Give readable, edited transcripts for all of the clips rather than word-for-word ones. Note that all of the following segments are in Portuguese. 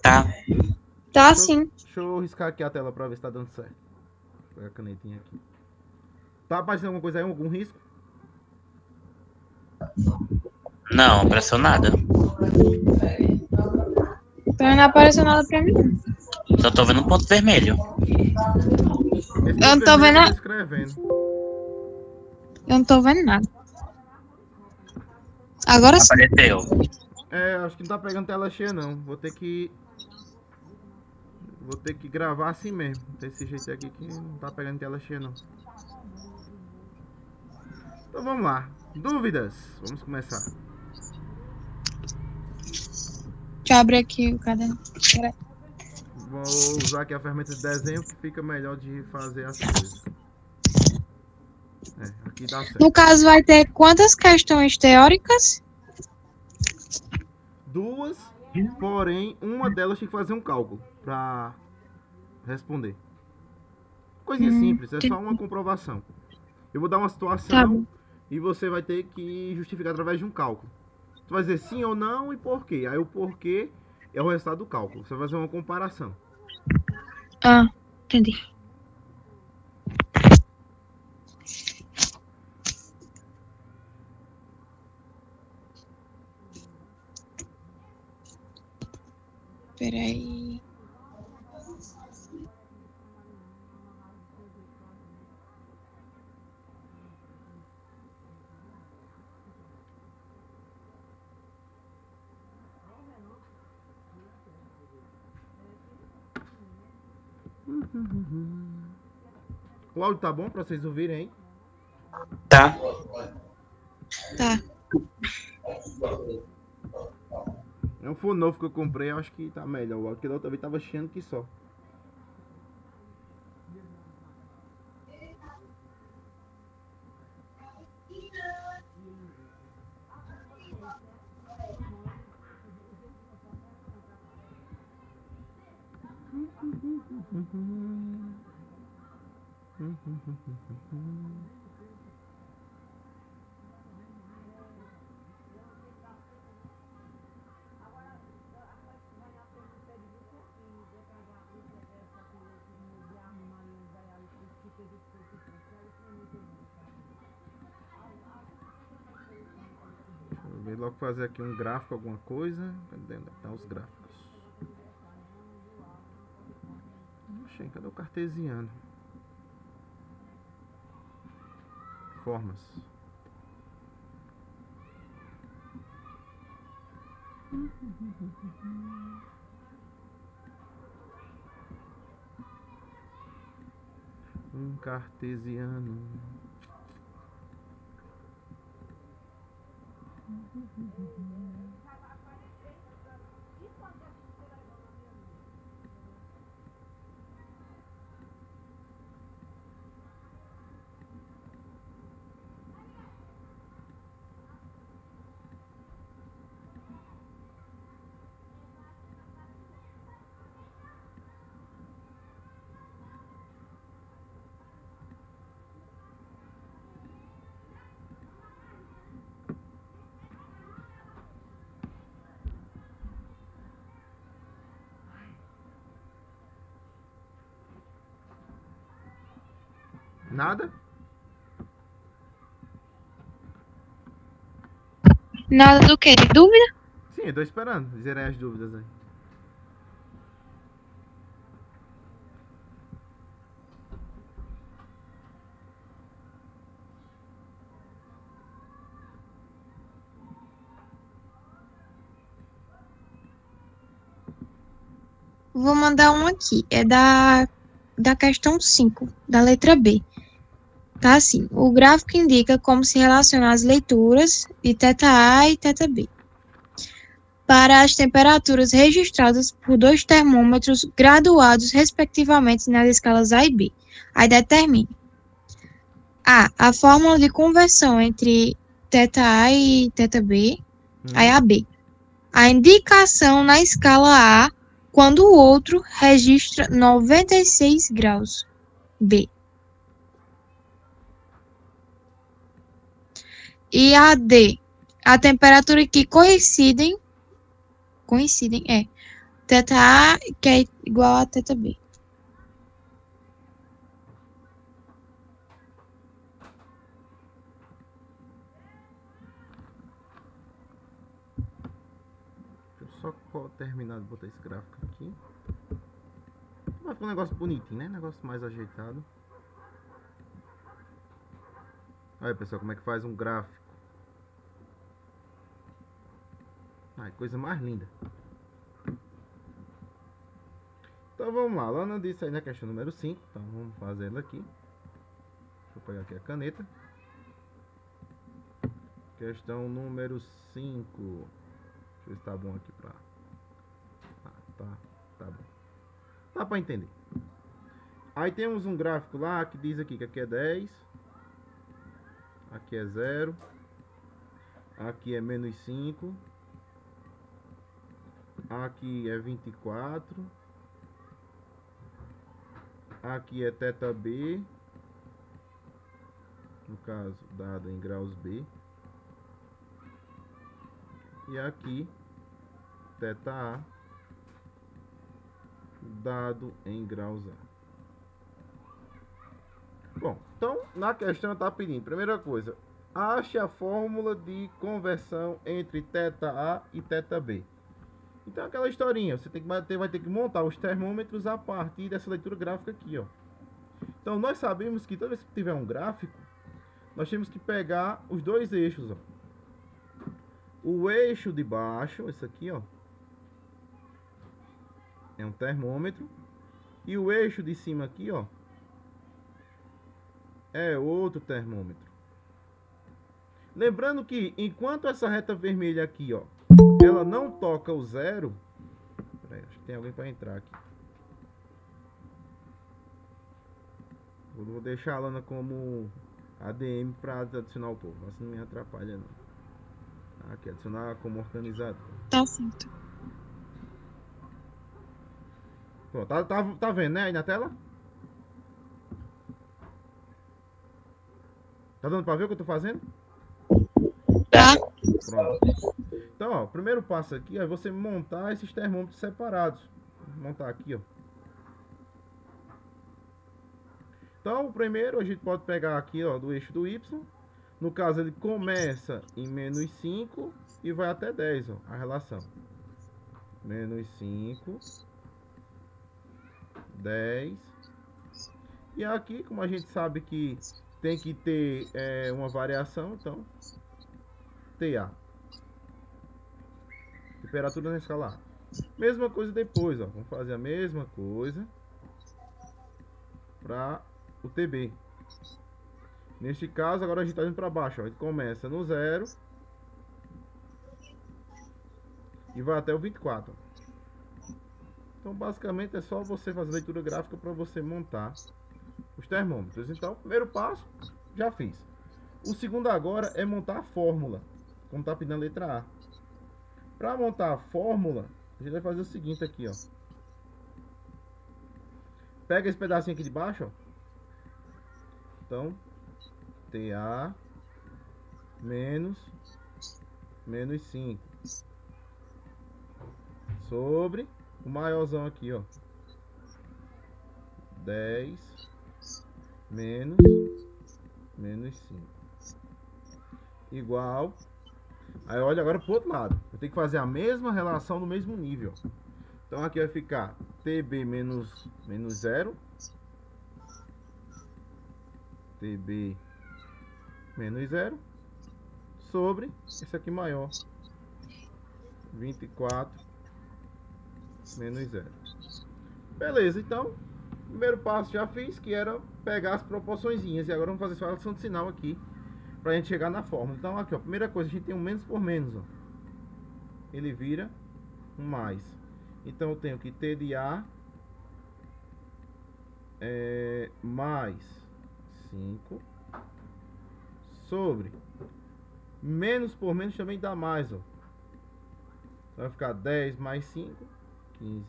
Tá. Tá Deixa eu, sim. deixa eu riscar aqui a tela pra ver se tá dando certo. Vou pegar a canetinha aqui. Tá aparecendo alguma coisa aí? Algum risco? Não, apareceu nada. Então não apareceu nada pra mim. Só tô vendo um ponto vermelho. Esse Eu ponto não tô vermelho é que vendo, eu tô escrevendo. eu não tô vendo nada. Agora sim. Apareceu. É, acho que não tá pegando tela cheia não. Vou ter que gravar assim mesmo. Desse jeito aqui que não tá pegando tela cheia não. Então vamos lá. Dúvidas? Vamos começar. Deixa eu abrir aqui o caderno. Peraí. Vou usar aqui a ferramenta de desenho que fica melhor de fazer as coisas. É, aqui dá certo. No caso, vai ter quantas questões teóricas? Duas, porém, uma delas tem que fazer um cálculo pra responder. Coisinha simples, é só uma comprovação. Eu vou dar uma Tá situação bom. e você vai ter que justificar através de um cálculo. Você vai dizer sim ou não e por quê. Aí o porquê é o resultado do cálculo. Você vai fazer uma comparação. Ah, entendi. Peraí. O áudio tá bom pra vocês ouvirem aí? Tá. Tá. É um fone novo que eu comprei, eu acho que tá melhor. O áudio que da outra vez tava chiando que só. Eu vou logo fazer aqui um gráfico, alguma coisa. Cadê onde tá os gráficos? Oxê, cadê o cartesiano? Formas. Um cartesiano. Nada? Nada do quê? De dúvida? Sim, eu tô esperando. Zerei as dúvidas aí. Vou mandar um aqui. É da questão 5, da letra B. Tá assim. O gráfico indica como se relacionar as leituras de θA e θB para as temperaturas registradas por dois termômetros graduados respectivamente nas escalas A e B. Aí determine. A fórmula de conversão entre θA e θB. Aí a B. A indicação na escala A quando o outro registra 96 graus. B. E a D. A temperatura que coincidem θA, que é igual a θB. Deixa eu só terminar de botar esse gráfico aqui. Vai ficar um negócio bonitinho, né? Negócio mais ajeitado. Olha, pessoal, como é que faz um gráfico. Ai, coisa mais linda. Então vamos lá. Lana disse aí na questão número 5. Então vamos fazer ela aqui. Deixa eu pegar aqui a caneta. Questão número 5. Deixa eu ver se tá bom aqui pra... tá bom. Dá pra entender. Aí temos um gráfico lá que diz aqui que aqui é 10. Aqui é 0. Aqui é menos 5. Aqui é 24. Aqui é θB. No caso, dado em graus B. E aqui, θA, dado em graus A. Bom, então, na questão está pedindo, primeira coisa, ache a fórmula de conversão entre θA e θB. Então, aquela historinha, você vai ter que montar os termômetros a partir dessa leitura gráfica aqui, ó. Então, nós sabemos que toda vez que tiver um gráfico, nós temos que pegar os dois eixos, ó. O eixo de baixo, esse aqui, ó, é um termômetro. E o eixo de cima aqui, ó, é outro termômetro. Lembrando que enquanto essa reta vermelha aqui, ó, ela não toca o zero. Peraí, acho que tem alguém para entrar aqui. Vou deixar a Lana como ADM para adicionar o povo. Assim não me atrapalha, não. Aqui, adicionar como organizador. Tá certo. Pronto, tá vendo, né, aí na tela? Tá dando pra ver o que eu tô fazendo? Tá. Pronto. Então, ó, o primeiro passo aqui é você montar esses termômetros separados. Vou montar aqui, ó. Então, o primeiro a gente pode pegar aqui, ó, do eixo do Y. No caso, ele começa em menos 5 e vai até 10, ó, a relação. Menos 5, 10. E aqui, como a gente sabe que tem que ter uma variação, então, TA. Temperatura na escala A. Mesma coisa depois, ó. Vamos fazer a mesma coisa para o TB. Neste caso, agora a gente está indo para baixo, ó. A gente começa no 0 e vai até o 24. Então, basicamente, é só você fazer a leitura gráfica para você montar os termômetros. Então, o primeiro passo, já fiz. O segundo agora é montar a fórmula, como está pedindo a letra A. Para montar a fórmula, a gente vai fazer o seguinte aqui, ó. Pega esse pedacinho aqui de baixo, ó. Então, TA menos 5 sobre o maiorzão aqui, ó, 10 menos 5 igual. Aí olha agora pro outro lado, eu tenho que fazer a mesma relação no mesmo nível. Então aqui vai ficar TB menos 0, TB menos 0 sobre esse aqui maior, 24 menos 0. Beleza, então primeiro passo já fiz, que era pegar as proporçõezinhas. E agora vamos fazer só a relação de sinal aqui pra gente chegar na fórmula. Então aqui, ó, primeira coisa, a gente tem um menos por menos, ó. Ele vira um mais. Então eu tenho que T de A mais 5 sobre menos por menos também dá mais, ó. Então vai ficar 10 mais 5, 15.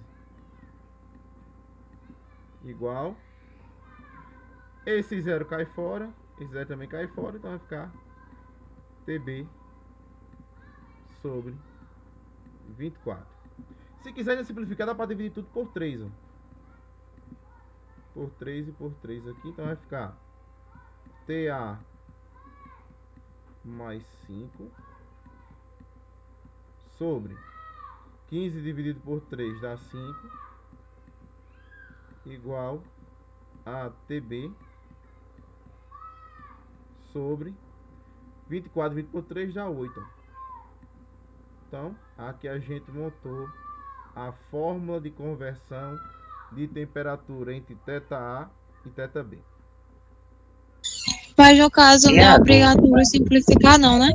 Igual. Esse 0 cai fora. Esse 0 também cai fora. Então vai ficar TB sobre 24. Se quiser ainda simplificar, dá para dividir tudo por 3, ó. Por 3 e por 3 aqui. Então vai ficar TA mais 5 sobre 15 dividido por 3 dá 5 igual a TB sobre 24 dividido por 3 dá 8. Então, aqui a gente montou a fórmula de conversão de temperatura entre θA e θB. Mas no caso não é Viado. obrigatório simplificar não, né?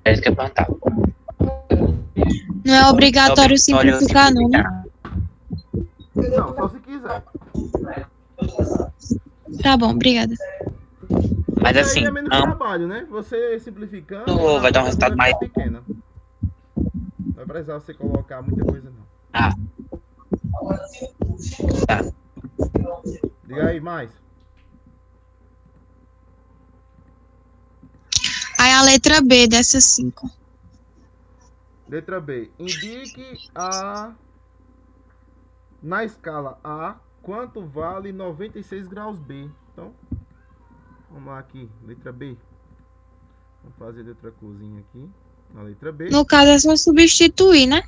É isso que eu perguntar. Não é obrigatório simplificar não, né? Não, só se quiser. Tá bom, obrigada. Mas Aí assim, é menos não, trabalho, né? Você simplificando, vai dar um a resultado vai mais. ficar pequena. Não vai precisar você colocar muita coisa, não. Ah. Tá. Diga aí, mais. Aí a letra B dessas 5. Letra B. Indique na escala A, quanto vale 96 graus B. Então, vamos lá aqui, letra B. Vamos fazer outra coisinha aqui, na letra B. No caso é só substituir, né?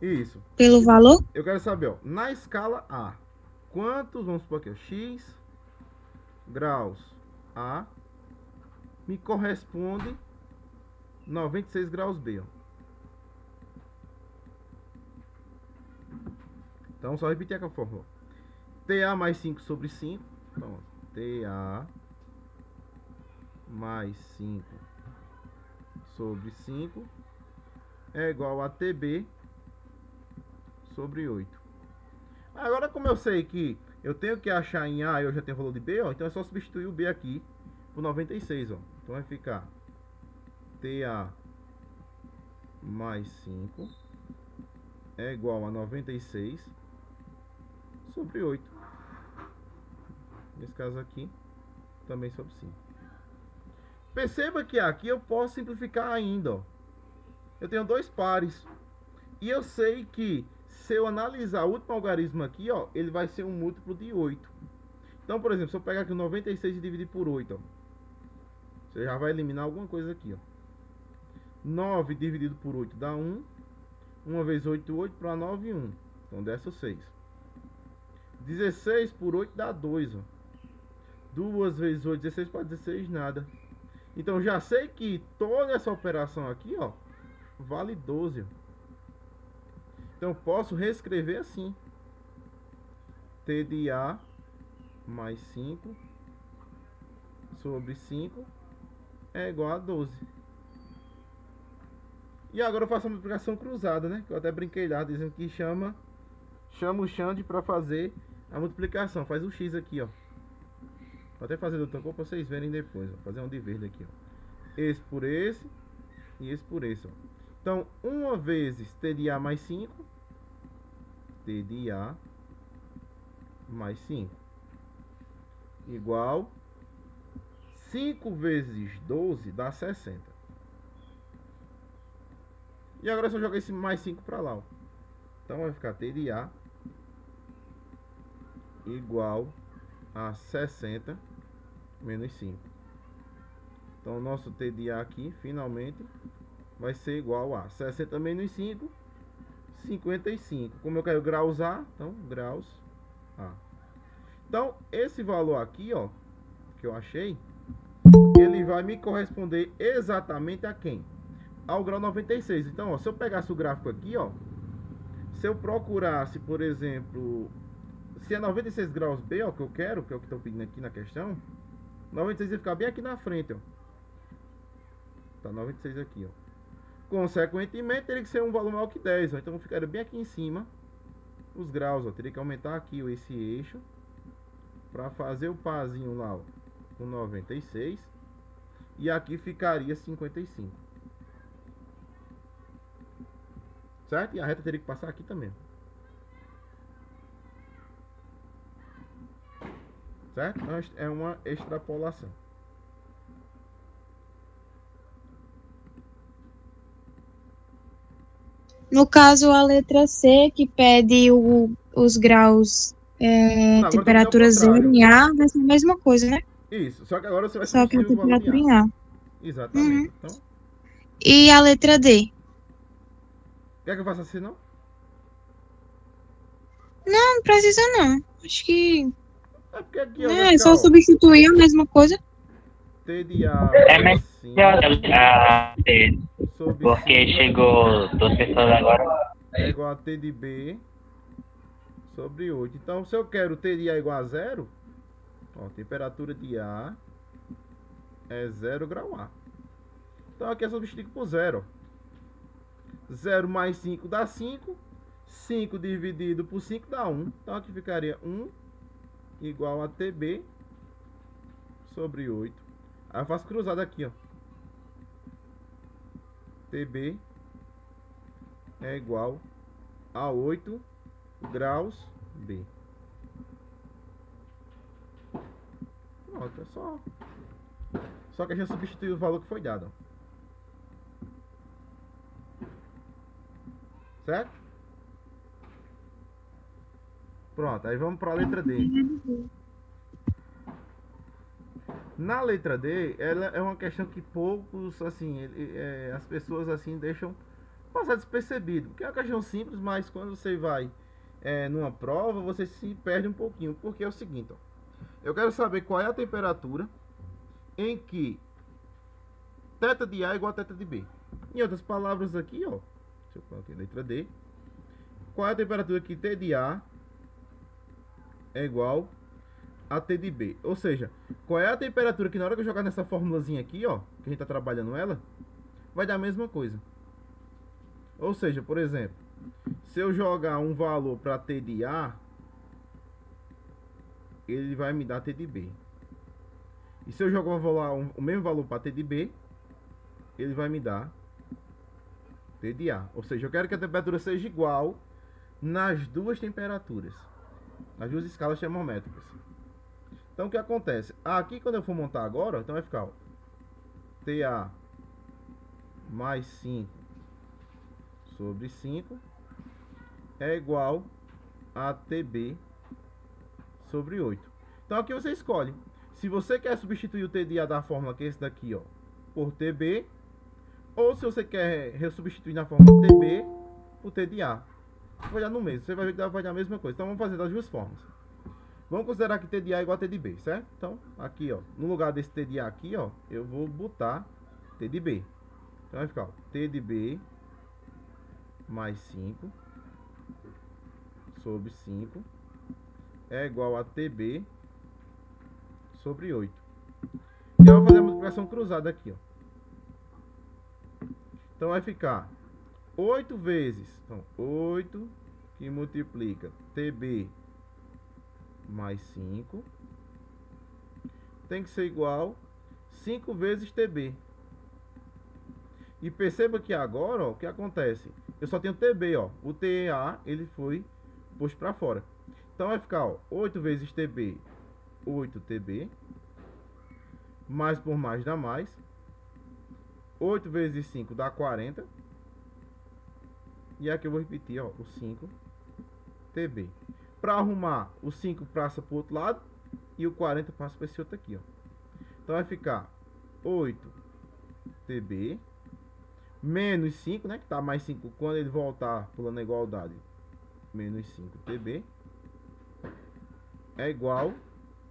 Isso. Pelo valor. Eu quero saber, ó, na escala A, quantos, vamos supor aqui, ó, X graus A me corresponde 96 graus B, ó. Então, só repetir aqui a fórmula. TA mais 5 sobre 5. Então, TA mais 5 sobre 5 é igual a TB sobre 8. Agora, como eu sei que eu tenho que achar em A e eu já tenho o valor de B, ó, então é só substituir o B aqui por 96, ó. Então vai ficar TA mais 5 é igual a 96 sobre 8. Nesse caso aqui, também sobre 5. Perceba que aqui eu posso simplificar ainda, ó. Eu tenho dois pares. E eu sei que se eu analisar o último algarismo aqui, ó, ele vai ser um múltiplo de 8. Então, por exemplo, se eu pegar aqui o 96 e dividir por 8, ó, você já vai eliminar alguma coisa aqui, ó. 9 dividido por 8 dá 1. 1 vezes 8, 8 para 9, 1. Então, dessa 6. 16 por 8 dá 2, ó. 2 vezes 8, 16 para 16, nada. Então, já sei que toda essa operação aqui, ó, vale 12, ó. Então, posso reescrever assim. T de A mais 5 sobre 5 é igual a 12. E agora eu faço a multiplicação cruzada, né? Que eu até brinquei lá, dizendo que chama o Xande para fazer a multiplicação. Faz o X aqui, ó. Vou até fazer do outra cor para vocês verem depois, ó. Fazer um de verde aqui, ó. Esse por esse e esse por esse, ó. Então, 1 vezes T de A mais 5. T de A mais 5. Igual 5 vezes 12 dá 60. E agora é só jogar esse mais 5 para lá, ó. Então vai ficar T de A igual a 60 menos 5. Então o nosso T de A aqui, finalmente, vai ser igual a 60 menos 5, 55. Como eu quero graus A, então graus A. Então esse valor aqui, ó, que eu achei, ele vai me corresponder exatamente a quem? Ao grau 96. Então, ó, se eu pegasse o gráfico aqui, ó, se eu procurasse, por exemplo, se é 96 graus B, ó, que eu quero, que é o que estão pedindo aqui na questão, 96 vai ficar bem aqui na frente, ó. Tá 96 aqui, ó. Consequentemente, teria que ser um valor maior que 10, ó. Então, ficaria bem aqui em cima os graus, ó. Teria que aumentar aqui, ó, esse eixo para fazer o parzinho lá, ó, com 96. E aqui ficaria 55. Certo? E a reta teria que passar aqui também. Certo? Então é uma extrapolação. No caso, a letra C, que pede os graus, Não, agora tem que temperatura dar o contrário. zero em A, vai ser a mesma coisa, né? Isso, só que agora você vai Só que a substituir o valor temperatura em em A. A. Exatamente. Uhum. Então, E a letra D? quer que eu faça assim, não? Não precisa, não. Acho que, É porque aqui, ó, vai né, é ficar, só ó, substituir a mesma coisa. T de A É mais melhor 5 ter, sobre porque 5 chegou duas pessoas agora. é igual a T de B sobre 8. Então, se eu quero T de A igual a zero, ó, temperatura de A é 0 grau A. Então, aqui é substituir por zero. 0 mais 5 dá 5. 5 dividido por 5 dá 1. Então, aqui ficaria 1 igual a TB sobre 8. Aí eu faço cruzado aqui, ó. TB é igual a 8 graus B. Pronto, é só. Só que a gente substituiu o valor que foi dado, ó. Certo? Pronto, aí vamos para a letra D. Na letra D, ela é uma questão que poucos, assim, as pessoas assim deixam passar despercebido. Porque é uma questão simples, mas quando você vai numa prova, você se perde um pouquinho. Porque é o seguinte, ó. Eu quero saber qual é a temperatura em que θ de A é igual a θ de B. Em outras palavras aqui, ó. Deixa eu colocar aqui, letra D. Qual é a temperatura que T de A é igual a T de B? Ou seja, qual é a temperatura que na hora que eu jogar nessa formulazinha aqui, ó, que a gente tá trabalhando ela, vai dar a mesma coisa. Ou seja, por exemplo, se eu jogar um valor para T de A, ele vai me dar T de B. E se eu jogar o mesmo valor para T de B, ele vai me dar T de A. Ou seja, eu quero que a temperatura seja igual nas duas temperaturas, nas duas escalas termométricas. Então o que acontece? Aqui quando eu for montar agora, então vai ficar, ó, TA mais 5 sobre 5 é igual a TB sobre 8. Então aqui você escolhe. Se você quer substituir o T de A da fórmula, que é esse daqui, ó, por TB, ou se você quer resubstituir na fórmula TB por T de A, vai dar no mesmo. Você vai ver que vai dar a mesma coisa. Então vamos fazer das duas formas. Vamos considerar que T de A é igual a T de B, certo? Então, aqui, ó, no lugar desse T de A aqui, ó, eu vou botar T de B. Então vai ficar, ó, T de B mais 5 sobre 5 é igual a TB sobre 8. E eu vou fazer a multiplicação cruzada aqui, ó. Então vai ficar 8 vezes, então 8 que multiplica TB mais 5 tem que ser igual 5 vezes TB. E perceba que agora, ó, o que acontece? Eu só tenho TB, ó. O TA, ele foi posto para fora. Então vai ficar, ó, 8 vezes TB, 8 TB. Mais por mais dá mais. 8 vezes 5 dá 40. E aqui eu vou repetir, ó, o 5 TB. Para arrumar, o 5 passa para o outro lado e o 40 passa para esse outro aqui, ó. Então vai ficar 8 TB menos 5, né, que tá mais 5 quando ele voltar pulando a igualdade. Menos 5 TB é igual,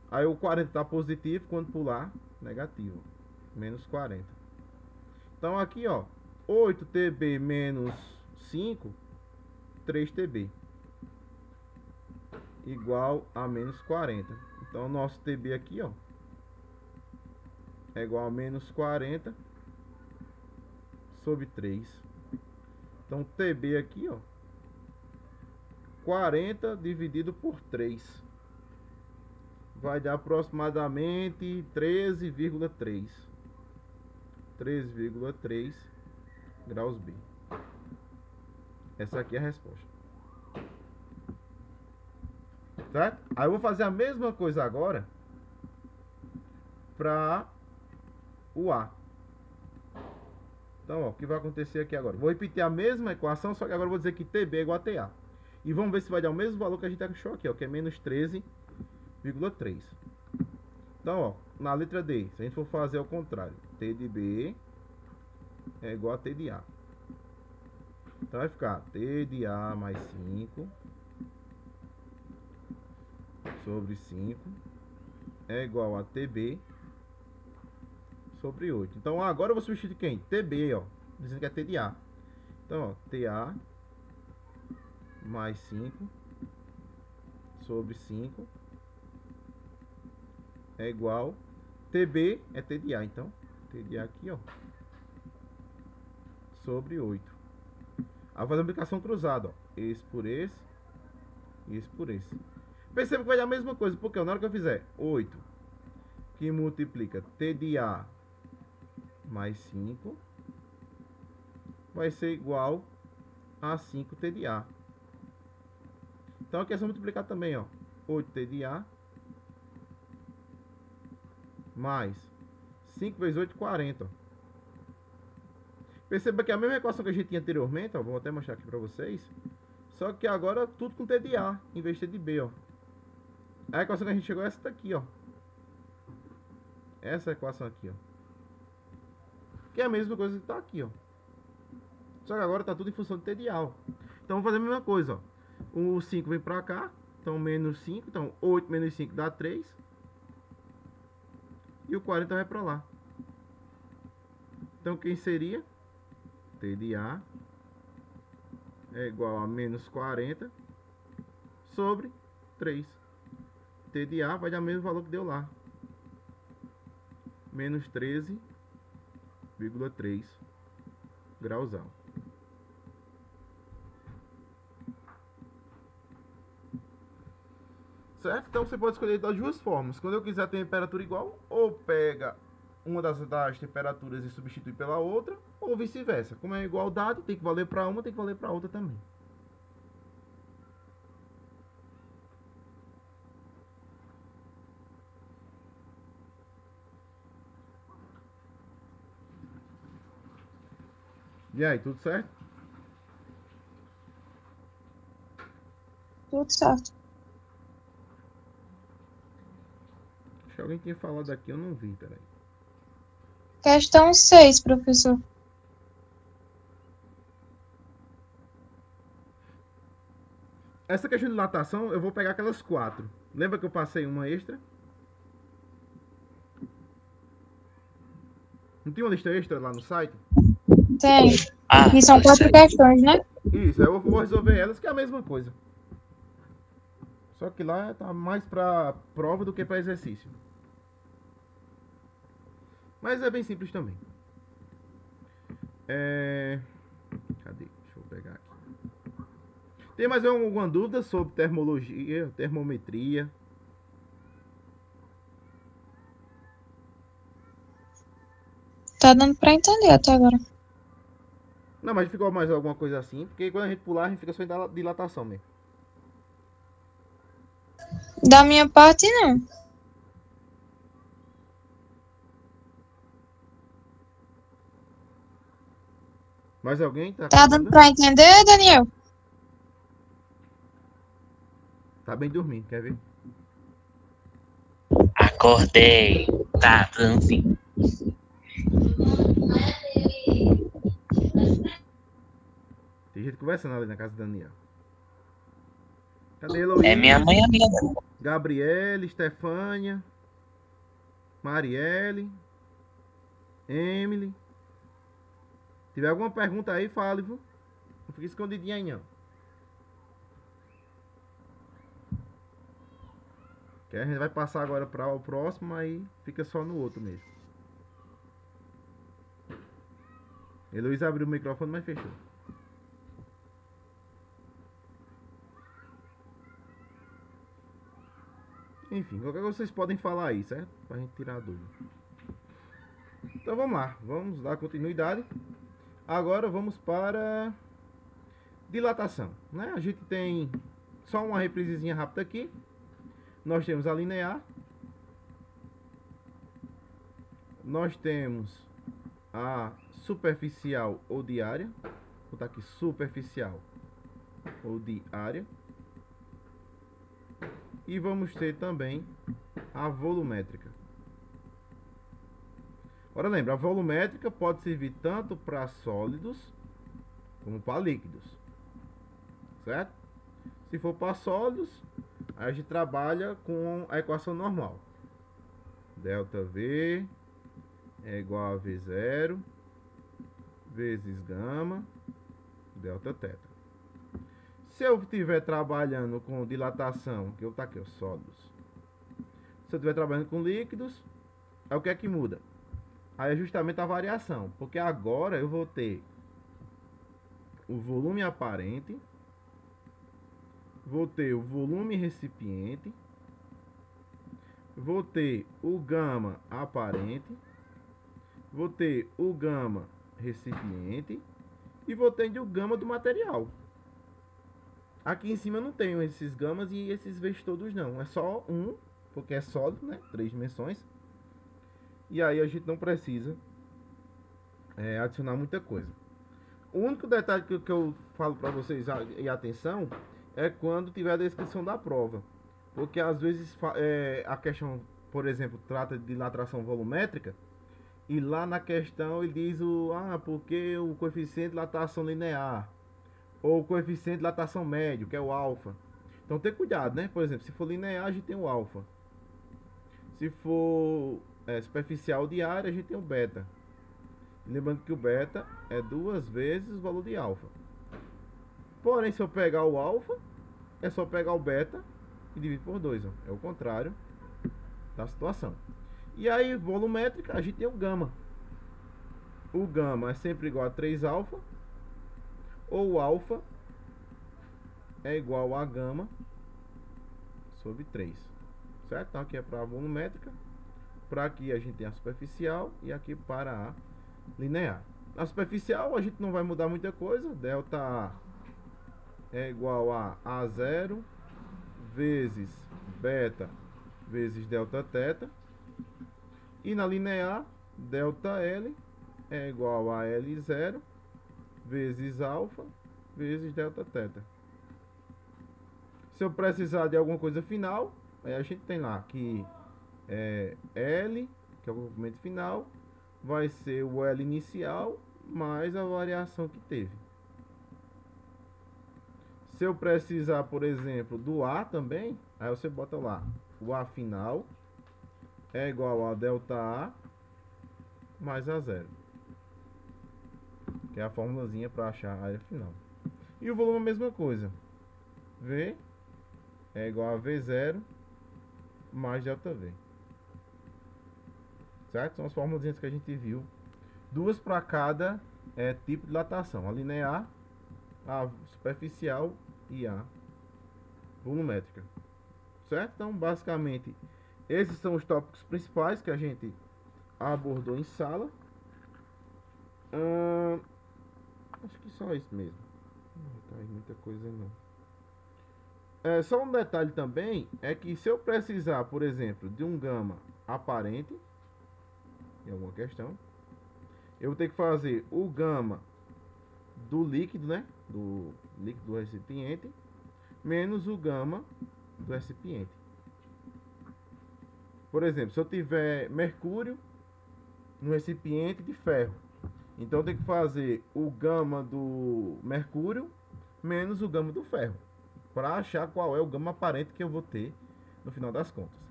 aí o 40 tá positivo, quando pular negativo, menos 40. Então aqui, ó, 8 TB menos 5, 3 TB igual a menos 40. Então o nosso TB aqui, ó, é igual a menos 40 sobre 3. Então TB aqui, ó, 40 dividido por 3 vai dar aproximadamente 13,3 graus B. Essa aqui é a resposta. Certo? Aí eu vou fazer a mesma coisa agora para o A. Então, ó, o que vai acontecer aqui agora? Vou repetir a mesma equação, só que agora eu vou dizer que TB é igual a TA. E vamos ver se vai dar o mesmo valor que a gente achou aqui, ó, que é menos 13,3. Então, ó, na letra D, se a gente for fazer ao contrário, T de B é igual a T de A. Então vai ficar T de A mais 5 sobre 5 é igual a TB sobre 8. Então agora eu vou substituir quem? TB, ó, dizendo que é T de A. Então, ó, TA mais 5 sobre 5 é igual TB é T de A, então T de A aqui, ó, sobre 8. Aí vou fazer uma multiplicação cruzada, ó, esse por esse e esse por esse. Perceba que vai dar a mesma coisa, porque na hora que eu fizer 8 que multiplica T de A mais 5 vai ser igual a 5T de A. Então aqui é só multiplicar também, ó, 8T de A mais 5 vezes 8, 40. Ó. Perceba que é a mesma equação que a gente tinha anteriormente, ó, vou até mostrar aqui para vocês. Só que agora tudo com T de A em vez de T de B, ó. A equação que a gente chegou é essa daqui, ó. Essa equação aqui, ó. Que é a mesma coisa que tá aqui, ó. Só que agora tá tudo em função de T de A, ó. Então vamos fazer a mesma coisa, ó. O 5 vem pra cá, então menos 5, então 8 menos 5 dá 3. E o 40 vai pra lá. Então quem seria? T de A é igual a menos 40 sobre 3. T de A vai dar o mesmo valor que deu lá. Menos 13,3 grauzão. Certo? Então você pode escolher das duas formas. Quando eu quiser a temperatura igual, ou pega uma das temperaturas e substitui pela outra, ou vice-versa. Como é igualdade, tem que valer para uma, tem que valer para outra também. E aí, tudo certo? Tudo certo. Acho que alguém tinha falado aqui, eu não vi, peraí. Questão 6, professor. Essa questão de dilatação, eu vou pegar aquelas 4. Lembra que eu passei uma extra? Não tinha uma lista extra lá no site? Tem. Ah, E são 4 questões, né? Isso, aí eu vou resolver elas, que é a mesma coisa. Só que lá tá mais pra prova do que pra exercício. Mas é bem simples também. Cadê? Deixa eu pegar aqui. Tem mais alguma dúvida sobre termologia, termometria? Tá dando pra entender até agora. Não, mas ficou mais alguma coisa assim, porque quando a gente pular, a gente fica só em dilatação mesmo. Da minha parte, não. Mais alguém? Tá Tá com dando dúvida? pra entender, Daniel? Tá bem dormindo, quer ver? acordei. Tá, tudo sim. Tem gente conversando ali na casa do Daniel. Cadê Heloísa? É minha mãe amiga dela. Gabriele, Estefânia, Marielle, Emily. Se tiver alguma pergunta aí, fale, viu? Não fique escondidinha aí, não. Que a gente vai passar agora para o próximo, aí fica só no outro mesmo. Heloísa abriu o microfone, mas fechou. Enfim, qualquer coisa vocês podem falar aí, certo? Pra gente tirar a dúvida. Então vamos lá, vamos dar continuidade. Agora vamos para dilatação, né? A gente tem só uma reprisezinha rápida aqui. Nós temos a linear. Nós temos a superficial ou de área. Vou botar aqui superficial ou de área. E vamos ter também a volumétrica. Ora, lembra, a volumétrica pode servir tanto para sólidos como para líquidos, certo? Se for para sólidos, a gente trabalha com a equação normal. ΔV é igual a V0 vezes gama Δθ. Se eu estiver trabalhando com dilatação, que eu tá aqui, os sólidos. Se eu estiver trabalhando com líquidos, é o que é que muda? Aí é justamente a variação, porque agora eu vou ter o volume aparente, vou ter o volume recipiente, vou ter o gama aparente, vou ter o gama recipiente e vou ter o gama do material. Aqui em cima eu não tenho esses gamas e esses V's todos não, é só um, porque é sólido, né? 3 dimensões. E aí a gente não precisa adicionar muita coisa. O único detalhe que eu falo para vocês e atenção é quando tiver a descrição da prova, porque às vezes a questão, por exemplo, trata de dilatação volumétrica e lá na questão ele diz porque o coeficiente de dilatação linear ou o coeficiente de dilatação médio, que é o alfa. Então tem cuidado, né? Por exemplo, se for linear a gente tem o alfa, se for superficial de área a gente tem o beta. Lembrando que o beta é 2 vezes o valor de alfa. Porém, se eu pegar o alfa, é só pegar o beta e dividir por 2. É o contrário da situação. E aí, volumétrica, a gente tem o gama. O gama é sempre igual a 3 alfa. Ou o alfa é igual a gama sobre 3. Certo? Então aqui é para a volumétrica. Para aqui a gente tem a superficial e aqui para a linear. A superficial a gente não vai mudar muita coisa. ΔA é igual a A0 vezes beta vezes Δθ. E na linear, ΔL é igual a L0 vezes alfa vezes Δθ. Se eu precisar de alguma coisa final, aí a gente tem lá que L, que é o comprimento final, vai ser o L inicial mais a variação que teve. Se eu precisar, por exemplo, do A também, aí você bota lá, o A final é igual a ΔA mais A0, que é a formulazinha para achar a área final. E o volume é a mesma coisa. V é igual a V0 mais ΔV. Certo? São as formulazinhas que a gente viu. Duas para cada tipo de dilatação. A linear, a superficial e a volumétrica. Certo? Então, basicamente, esses são os tópicos principais que a gente abordou em sala. Acho que só isso mesmo. Não tem muita coisa não. Só um detalhe também é que se eu precisar, por exemplo, de um gama aparente em alguma questão, eu vou ter que fazer o gama do líquido, né? Do líquido do recipiente menos o gama do recipiente. Por exemplo, se eu tiver mercúrio no recipiente de ferro, então eu tenho que fazer o gama do mercúrio menos o gama do ferro, para achar qual é o gama aparente que eu vou ter no final das contas.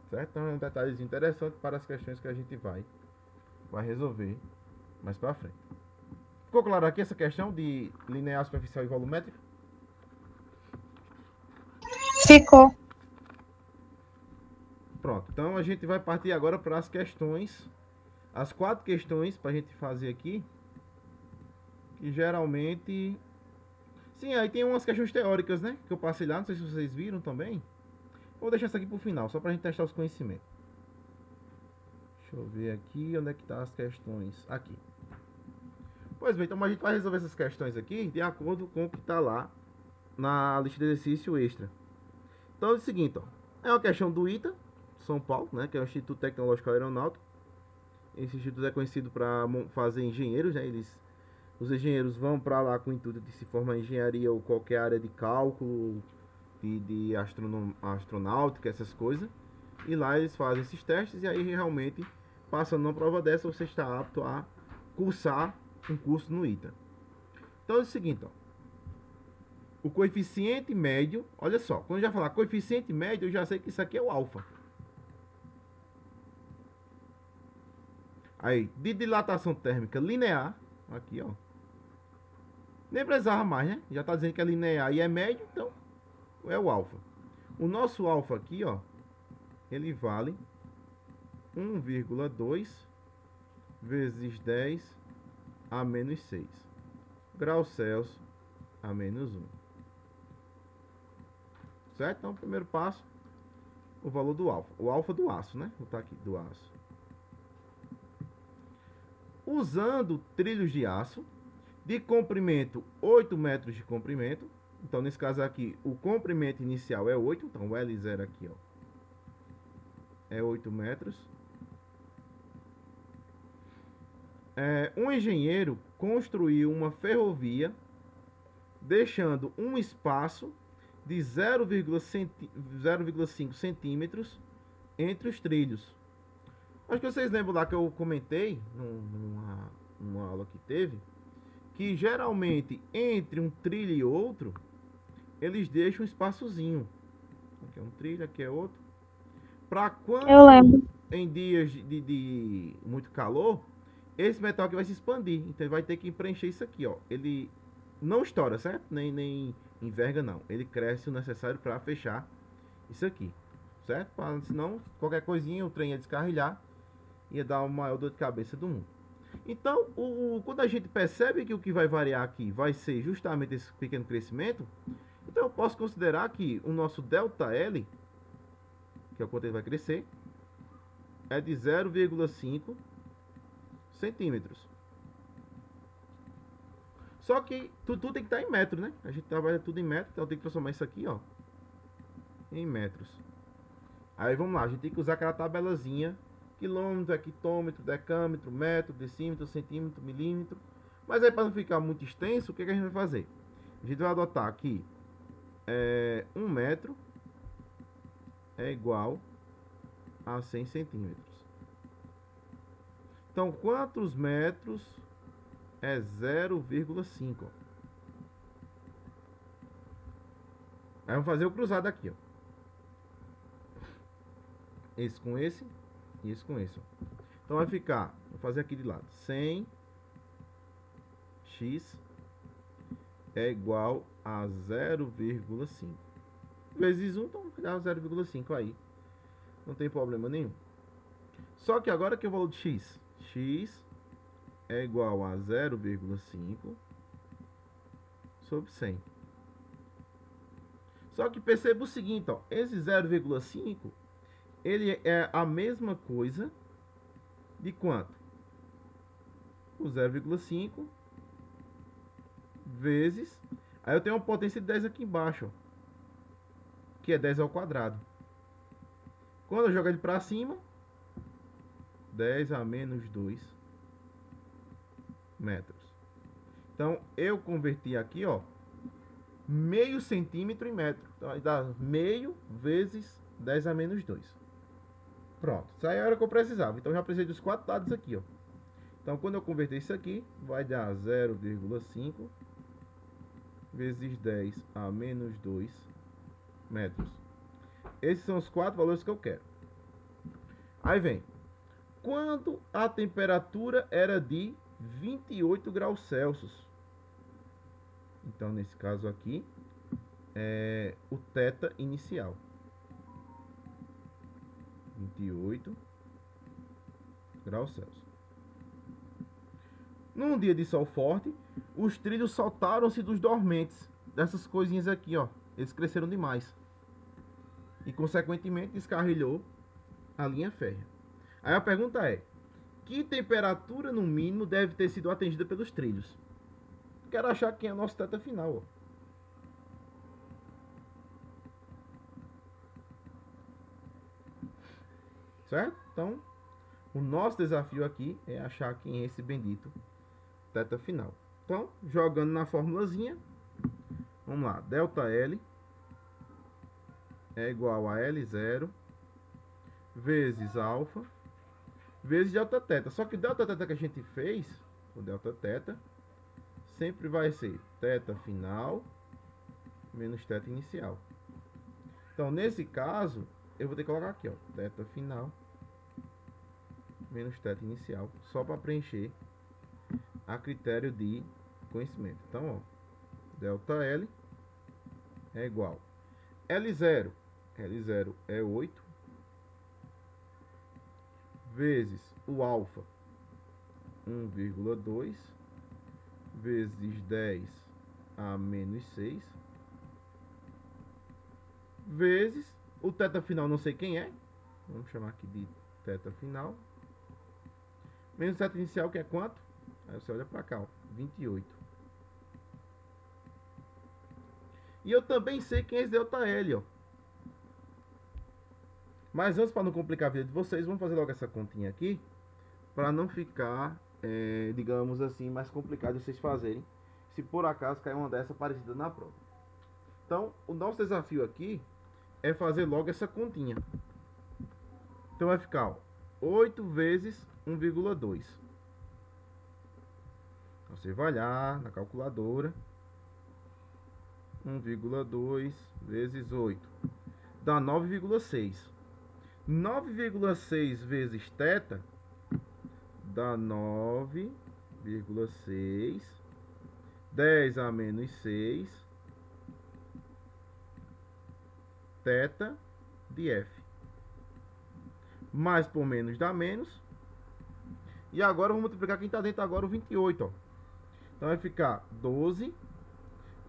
Certo? Então é um detalhezinho interessante para as questões que a gente vai resolver mais para frente. Ficou claro aqui essa questão de linear, superficial e volumétrica? Ficou. Pronto, então a gente vai partir agora para as questões, as 4 questões para a gente fazer aqui, que geralmente... Sim, aí tem umas questões teóricas, né, que eu passei lá, não sei se vocês viram também. Vou deixar isso aqui para o final, só para a gente testar os conhecimentos. Deixa eu ver aqui, onde é que tá as questões? Aqui. Pois bem, então a gente vai resolver essas questões aqui de acordo com o que está lá na lista de exercício extra. Então é o seguinte, ó, é uma questão do ITA, São Paulo, né, que é o Instituto Tecnológico Aeronáutico. Esse instituto é conhecido para fazer engenheiros, né? Os engenheiros vão para lá com o intuito de se formar em engenharia ou qualquer área de cálculo, de astronáutica, essas coisas. E lá eles fazem esses testes e aí realmente, passando numa prova dessa, você está apto a cursar um curso no ITA. Então é o seguinte, ó. O coeficiente médio, olha só, quando eu já falar coeficiente médio, eu já sei que isso aqui é o alfa. Aí, de dilatação térmica linear, aqui ó. Nem precisava mais, né? Já está dizendo que é linear e é médio, então é o alfa. O nosso alfa aqui, ó, ele vale 1,2 vezes 10 a menos 6 graus Celsius a menos 1. Certo? Então, primeiro passo, o valor do alfa. O alfa do aço, né? Vou botar aqui, do aço. Usando trilhos de aço, de comprimento 8 metros de comprimento. Então, nesse caso aqui, o comprimento inicial é 8. Então, o L0 aqui, ó, é 8 metros. Um engenheiro construiu uma ferrovia, deixando um espaço de 0,5 centímetros entre os trilhos. Acho que vocês lembram lá que eu comentei numa aula que teve, que geralmente entre um trilho e outro, eles deixam um espaçozinho. Aqui é um trilho, aqui é outro. Para quando Eu lembro. em dias de muito calor, esse metal aqui vai se expandir. Então ele vai ter que preencher isso aqui, ó. Ele não estoura, certo? Nem enverga, não. Ele cresce o necessário para fechar isso aqui, certo? Senão, qualquer coisinha, o trem ia descarrilhar, ia dar o maior dor de cabeça do mundo. Então, quando a gente percebe que o que vai variar aqui vai ser justamente esse pequeno crescimento, então eu posso considerar que o nosso ΔL, que é o quanto ele vai crescer, é de 0,5 centímetros. Só que tudo tem que estar em metro, né? A gente trabalha tudo em metro, então tem que transformar isso aqui, ó, em metros. Aí vamos lá, a gente tem que usar aquela tabelazinha: quilômetro, hectômetro, decâmetro, metro, decímetro, centímetro, milímetro. Mas aí, para não ficar muito extenso, o que a gente vai fazer? A gente vai adotar aqui 1 metro é igual a 100 centímetros. Então, quantos metros é 0,5? Aí vamos fazer o cruzado aqui, ó. Esse com esse e esse com esse, ó. Então vai ficar, vou fazer aqui de lado, 100x é igual a 0,5 vezes 1, então vai dar 0,5 aí. Não tem problema nenhum. Só que agora que o valor de x é igual a 0,5 sobre 100. Só que perceba o seguinte, ó, esse 0,5 ele é a mesma coisa de quanto? O 0,5 vezes, aí eu tenho uma potência de 10 aqui embaixo, ó, que é 10 ao quadrado. Quando eu jogo ele para cima, 10 a menos 2 metros. Então eu converti aqui, ó, meio centímetro em metro. Então aí dá meio vezes 10 a menos 2. Pronto, isso aí era o que eu precisava. Então já precisei dos 4 dados aqui, ó. Então quando eu converter isso aqui, vai dar 0,5 vezes 10 a menos 2 metros. Esses são os 4 valores que eu quero. Aí vem, quando a temperatura era de 28 graus Celsius. Então nesse caso aqui é o θ inicial. 28 graus Celsius. Num dia de sol forte, os trilhos soltaram-se dos dormentes. Dessas coisinhas aqui, ó. Eles cresceram demais. E consequentemente descarrilhou a linha férrea. Aí a pergunta é: que temperatura no mínimo deve ter sido atingida pelos trilhos? Quero achar quem é o nosso θ final, ó. Certo? Então, O nosso desafio aqui é achar quem é esse bendito θ final. Então, jogando na formulazinha, vamos lá, ΔL é igual a L0 vezes alfa vezes Δθ. Só que o Δθ que a gente fez, o Δθ, sempre vai ser θ final menos θ inicial. Então, nesse caso, eu vou ter que colocar aqui, ó, θ final menos θ inicial, só para preencher a critério de conhecimento. Então, ó, ΔL é igual L0. L0 é 8 vezes o alfa 1,2 vezes 10 a menos 6 vezes o θ final, não sei quem é, vamos chamar aqui de θ final, menos θ inicial, que é quanto? Aí você olha para cá, ó, 28. E eu também sei quem é esse ΔL, ó. Mas antes, para não complicar a vida de vocês, vamos fazer logo essa continha aqui, para não ficar, digamos assim, mais complicado de vocês fazerem, se por acaso cair uma dessa parecida na prova. Então, o nosso desafio aqui é fazer logo essa continha. Então vai ficar, ó, 8 vezes 1,2. Você vai lá na calculadora, 1,2 vezes 8 dá 9,6. 9,6 vezes θ dá 9,6. 10 a menos 6 θ de F. Mais por menos dá menos. E agora vamos multiplicar quem está dentro agora, o 28, ó. Então vai ficar 12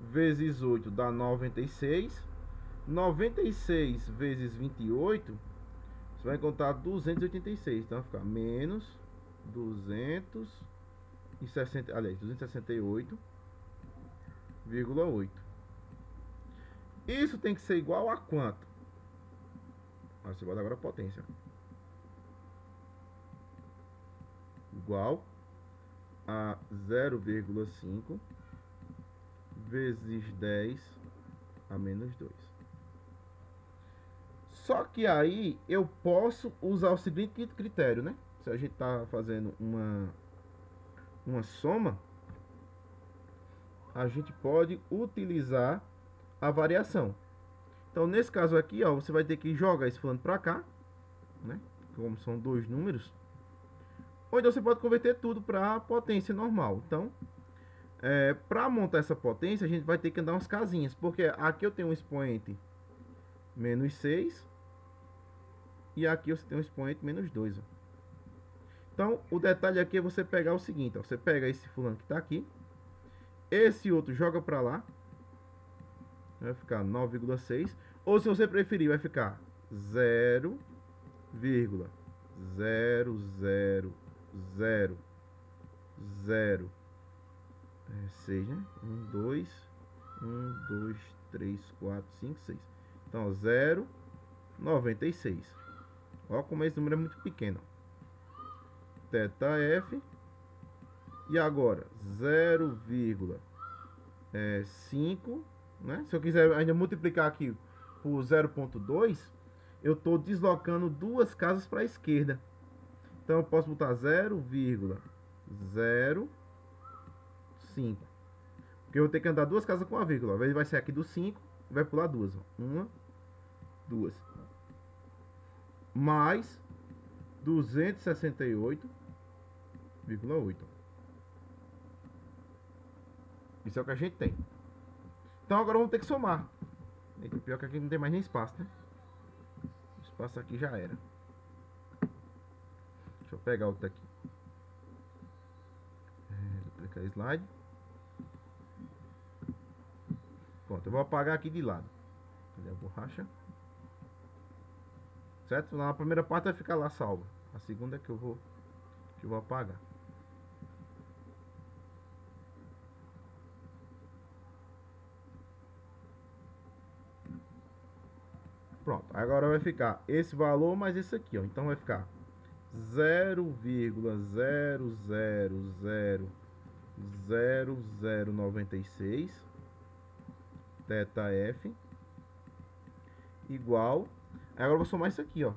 vezes 8 dá 96. 96 vezes 28, você vai encontrar 286. Então vai ficar menos 260, aliás, 268,8. Isso tem que ser igual a quanto? Você bota agora a potência. Igual a 0,5 vezes 10 a menos 2. Só que aí eu posso usar o seguinte critério, né? Se a gente está fazendo uma soma, a gente pode utilizar a variação. Então, nesse caso aqui, ó, você vai ter que jogar esse fulano para cá, né? Como são dois números. Ou então você pode converter tudo para potência normal. Então, para montar essa potência, a gente vai ter que andar umas casinhas. Porque aqui eu tenho um expoente menos 6. E aqui você tem um expoente menos 2. Ó. Então, o detalhe aqui é você pegar o seguinte. Ó, você pega esse fulano que está aqui. Esse outro joga para lá. Vai ficar 9,6. Ou se você preferir, vai ficar 0,00006, né? 1, 2, 3, 4, 5, 6. Então, 0,96. Olha como esse número é muito pequeno. ΔF. E agora, 0,5. Né? Se eu quiser ainda multiplicar aqui por 0,2, eu estou deslocando duas casas para a esquerda. Então eu posso botar 0,05. Porque eu vou ter que andar duas casas com a vírgula. Ao invés vai ser aqui do 5, vai pular duas. Ó. Uma, duas. Mais 268,8. Isso é o que a gente tem. Então agora vamos ter que somar. E pior que aqui não tem mais nem espaço, né? O espaço aqui já era. Deixa eu pegar outro aqui. Duplicar slide. Pronto, eu vou apagar aqui de lado. Cadê a borracha? Certo? Na primeira parte vai ficar lá salva. A segunda é que eu vou apagar. Pronto, agora vai ficar esse valor mais esse aqui, ó. Então vai ficar 0,00000096 θf igual. Agora eu vou somar isso aqui, ó.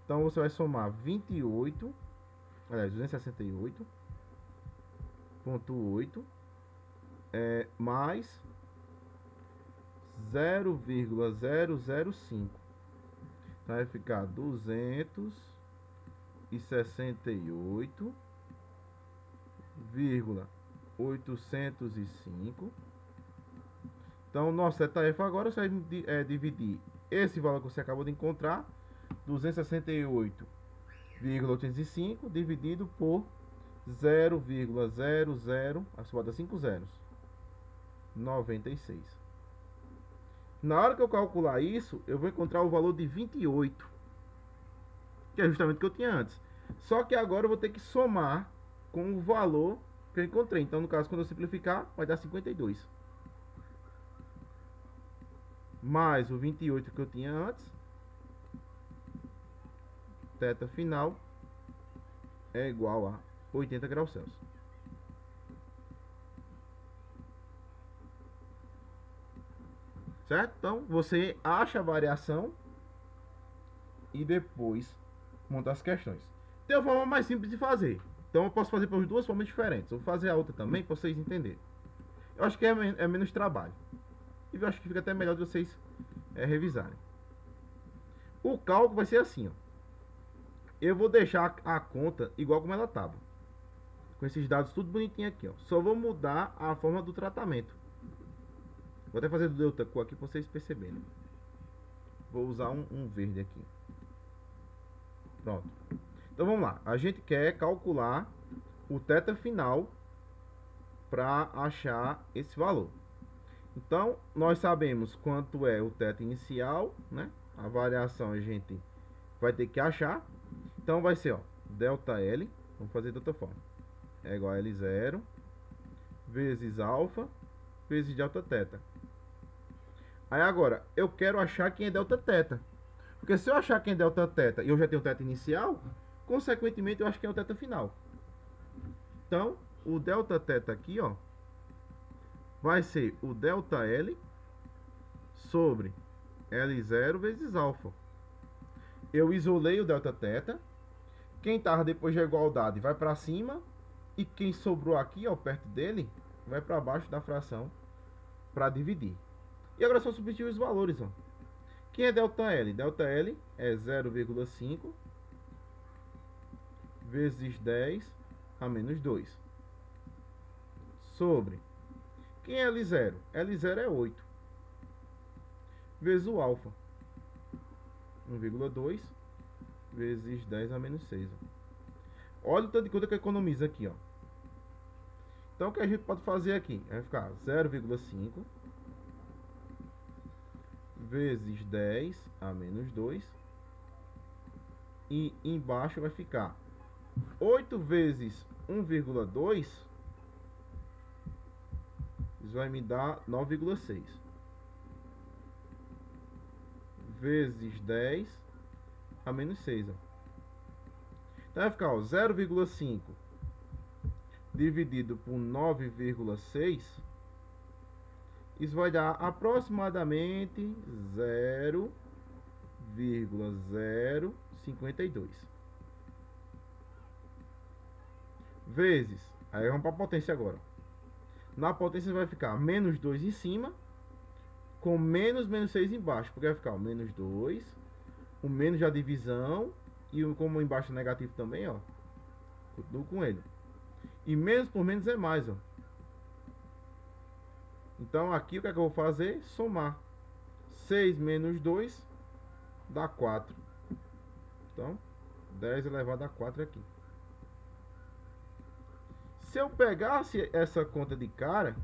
Então você vai somar 28, aliás, 268,8 mais 0,005. Então vai ficar 268,805. Então, nossa tarefa agora você vai dividir esse valor que você acabou de encontrar, 268,805, dividido por 0,00, a somada 5 zeros, 96. Na hora que eu calcular isso, eu vou encontrar o valor de 28, que é justamente o que eu tinha antes. Só que agora eu vou ter que somar com o valor que eu encontrei. Então, no caso, quando eu simplificar, vai dar 52. Mais o 28 que eu tinha antes. Θ final é igual a 80 graus Celsius. Certo? Então, você acha a variação e depois monta as questões. Tem uma forma mais simples de fazer. Então, eu posso fazer por duas formas diferentes. Eu vou fazer a outra também para vocês entenderem. Eu acho que é menos trabalho. E eu acho que fica até melhor de vocês revisarem. O cálculo vai ser assim, ó. Eu vou deixar a conta igual como ela estava. Com esses dados tudo bonitinho aqui, ó. Só vou mudar a forma do tratamento. Vou até fazer do delta Q aqui para vocês perceberem. Vou usar um verde aqui. Pronto. Então vamos lá. A gente quer calcular o θ final para achar esse valor. Então, nós sabemos quanto é o θ inicial, né? A variação a gente vai ter que achar. Então, vai ser, ó, ΔL, vamos fazer de outra forma. É igual a L0 vezes alfa vezes Δθ. Aí agora, eu quero achar quem é Δθ. Porque se eu achar quem é Δθ e eu já tenho o θ inicial, consequentemente eu acho que é o θ final. Então, o Δθ aqui, ó, vai ser o ΔL sobre L0 vezes alfa. Eu isolei o Δθ. Quem estava depois da igualdade vai para cima. E quem sobrou aqui, ó, perto dele, vai para baixo da fração para dividir. E agora é só substituir os valores, ó. Quem é ΔL? ΔL é 0,5 vezes 10 a menos 2. Sobre. Quem é L0? L0 é 8. Vezes o alfa. 1,2 vezes 10 a menos 6. Ó. Olha o tanto de conta que economiza aqui, ó. Então, o que a gente pode fazer aqui? Vai ficar 0,5 vezes 10 a menos 2. E embaixo vai ficar 8 vezes 1,2. Isso vai me dar 9,6. Vezes 10 a menos 6. Ó. Então vai ficar 0,5 dividido por 9,6. Isso vai dar aproximadamente 0,052. Vezes, aí vamos para a potência agora. Na potência vai ficar menos 2 em cima, com menos 6 embaixo, porque vai ficar o menos 2, o menos da divisão, e como embaixo é negativo também, ó, continuo com ele. E menos por menos é mais, ó. Então aqui o que é que eu vou fazer? Somar. 6 menos 2 dá 4. Então, 10 elevado a 4 aqui. Se eu pegasse essa conta de cara,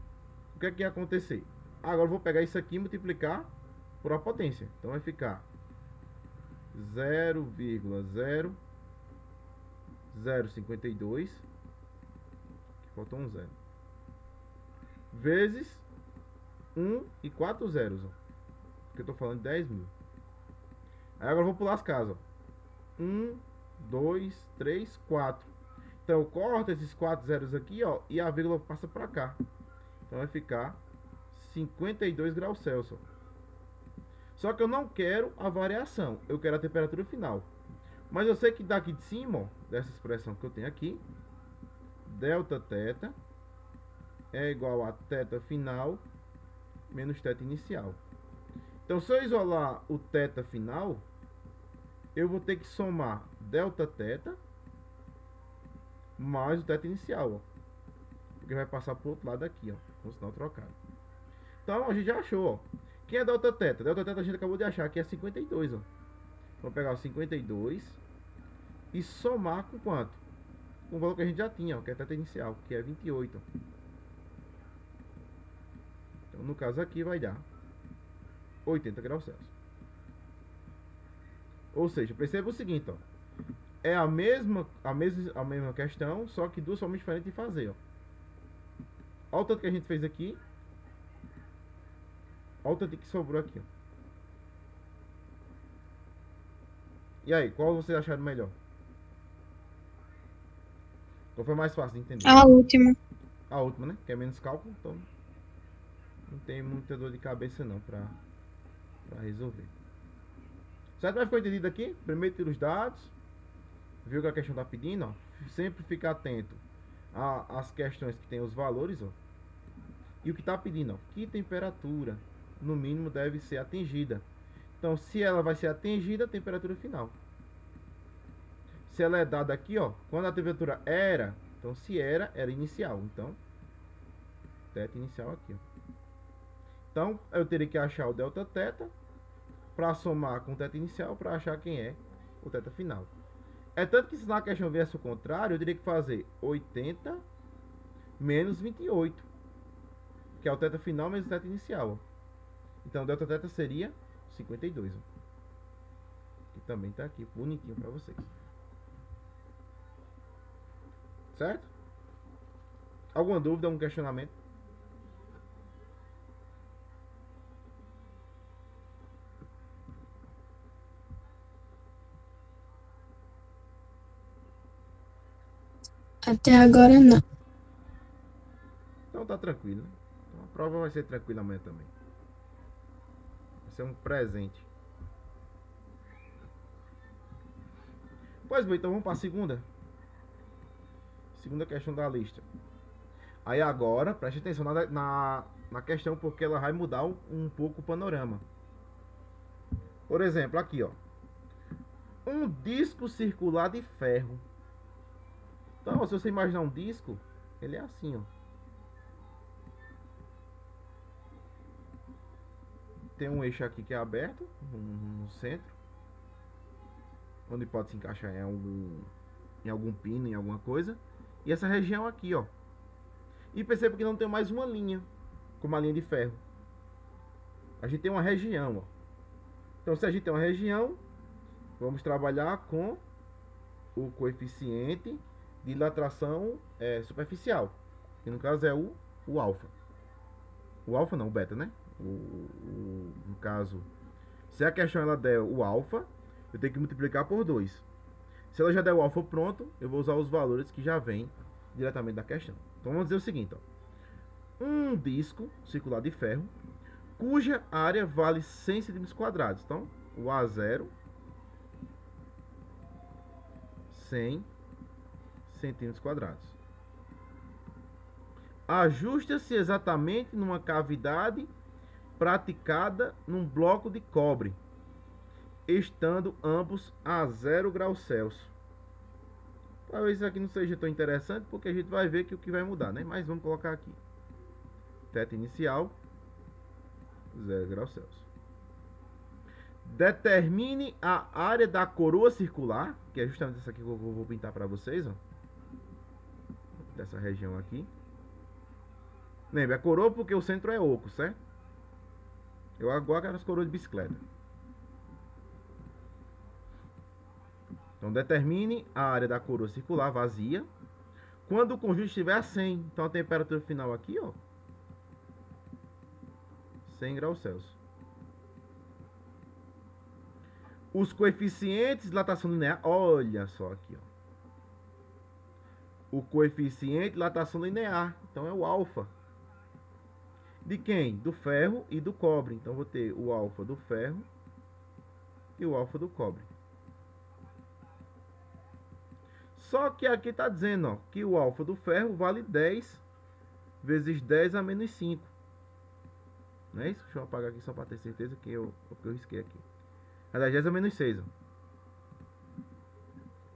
o que é que ia acontecer? Agora eu vou pegar isso aqui e multiplicar por a potência. Então vai ficar 0,0052, faltou um zero, vezes 1 e 4 zeros, ó, porque eu tô falando de 10 mil. Aí agora eu vou pular as casas, ó. 1 2, 3, 4. Então eu corto esses 4 zeros aqui, ó, e a vírgula passa para cá. Então vai ficar 52 graus Celsius. Só que eu não quero a variação, eu quero a temperatura final. Mas eu sei que daqui de cima, ó, dessa expressão que eu tenho aqui, delta θ é igual a θ final menos θ inicial. Então, se eu isolar o θ final, eu vou ter que somar delta θ mais o θ inicial, ó, porque vai passar para o outro lado aqui, ó, com o sinal trocado. Então, a gente já achou, ó. Quem é delta θ? Delta θ a gente acabou de achar que é 52, ó. Vou pegar o 52 e somar com quanto? Com o valor que a gente já tinha, ó, que é θ inicial, que é 28. Então, no caso aqui vai dar 80 graus Celsius. Ou seja, perceba o seguinte, ó. É a mesma questão, só que duas formas diferentes de fazer, ó. Olha o tanto que a gente fez aqui. Olha o tanto que sobrou aqui, ó. E aí, qual vocês acharam melhor? Qual foi mais fácil de entender? A última. A última, né? Que é menos cálculo, então não tem muita dor de cabeça não pra resolver. Certo? Mas ficou entendido aqui? Primeiro tira os dados. Viu que a questão tá pedindo, ó? Sempre fica atento às questões que tem os valores, ó. E o que tá pedindo, ó? Que temperatura, no mínimo, deve ser atingida. Então, se ela vai ser atingida, a temperatura final. Se ela é dada aqui, ó, quando a temperatura era, então se era inicial. Então, θ inicial aqui, ó. Então, eu teria que achar o delta θ para somar com o θ inicial para achar quem é o θ final. É tanto que se na questão viesse o contrário, eu teria que fazer 80 menos 28, que é o θ final menos o θ inicial, ó. Então, o delta θ seria 52, ó. Que também está aqui bonitinho para vocês. Certo? Alguma dúvida, algum questionamento? Até agora não. Então tá tranquilo, né? Então, a prova vai ser tranquila amanhã também. Vai ser um presente. Pois bem, então vamos para a segunda. Segunda questão da lista. Aí agora, preste atenção na questão, porque ela vai mudar um pouco o panorama. Por exemplo, aqui, ó. Um disco circular de ferro. Então, ó, se você imaginar um disco, ele é assim, ó. Tem um eixo aqui que é aberto, no centro, onde pode se encaixar em algum pino, em alguma coisa. E essa região aqui, ó. E perceba que não tem mais uma linha, como a linha de ferro. A gente tem uma região, ó. Então, se a gente tem uma região, vamos trabalhar com o coeficiente de dilatação superficial, que no caso é o alfa. O alfa não, o beta, né? No caso, se a questão ela der o alfa, eu tenho que multiplicar por 2. Se ela já der o alfa pronto, eu vou usar os valores que já vêm diretamente da questão. Então vamos dizer o seguinte, ó. Um disco circular de ferro, cuja área vale 100 cm². Então, o A0, 100 cm². Ajusta-se exatamente numa cavidade praticada num bloco de cobre, estando ambos a 0 graus Celsius. Talvez isso aqui não seja tão interessante, porque a gente vai ver que o que vai mudar, né? Mas vamos colocar aqui. θ inicial, 0 graus Celsius. Determine a área da coroa circular, que é justamente essa aqui que eu vou pintar para vocês, ó. Dessa região aqui. Lembre, a coroa porque o centro é oco, certo? Eu agora quero as coroas de bicicleta. Então, determine a área da coroa circular vazia quando o conjunto estiver a 100. Então, a temperatura final aqui, ó, 100 graus Celsius. Os coeficientes de dilatação linear, olha só aqui, ó. O coeficiente de dilatação linear, então é o alfa. De quem? Do ferro e do cobre. Então vou ter o alfa do ferro e o alfa do cobre. Só que aqui está dizendo, ó, que o alfa do ferro vale 10 vezes 10 a menos 5. Não é isso? Deixa eu apagar aqui só para ter certeza que eu risquei aqui. Aliás, 10 a menos 6. Ó.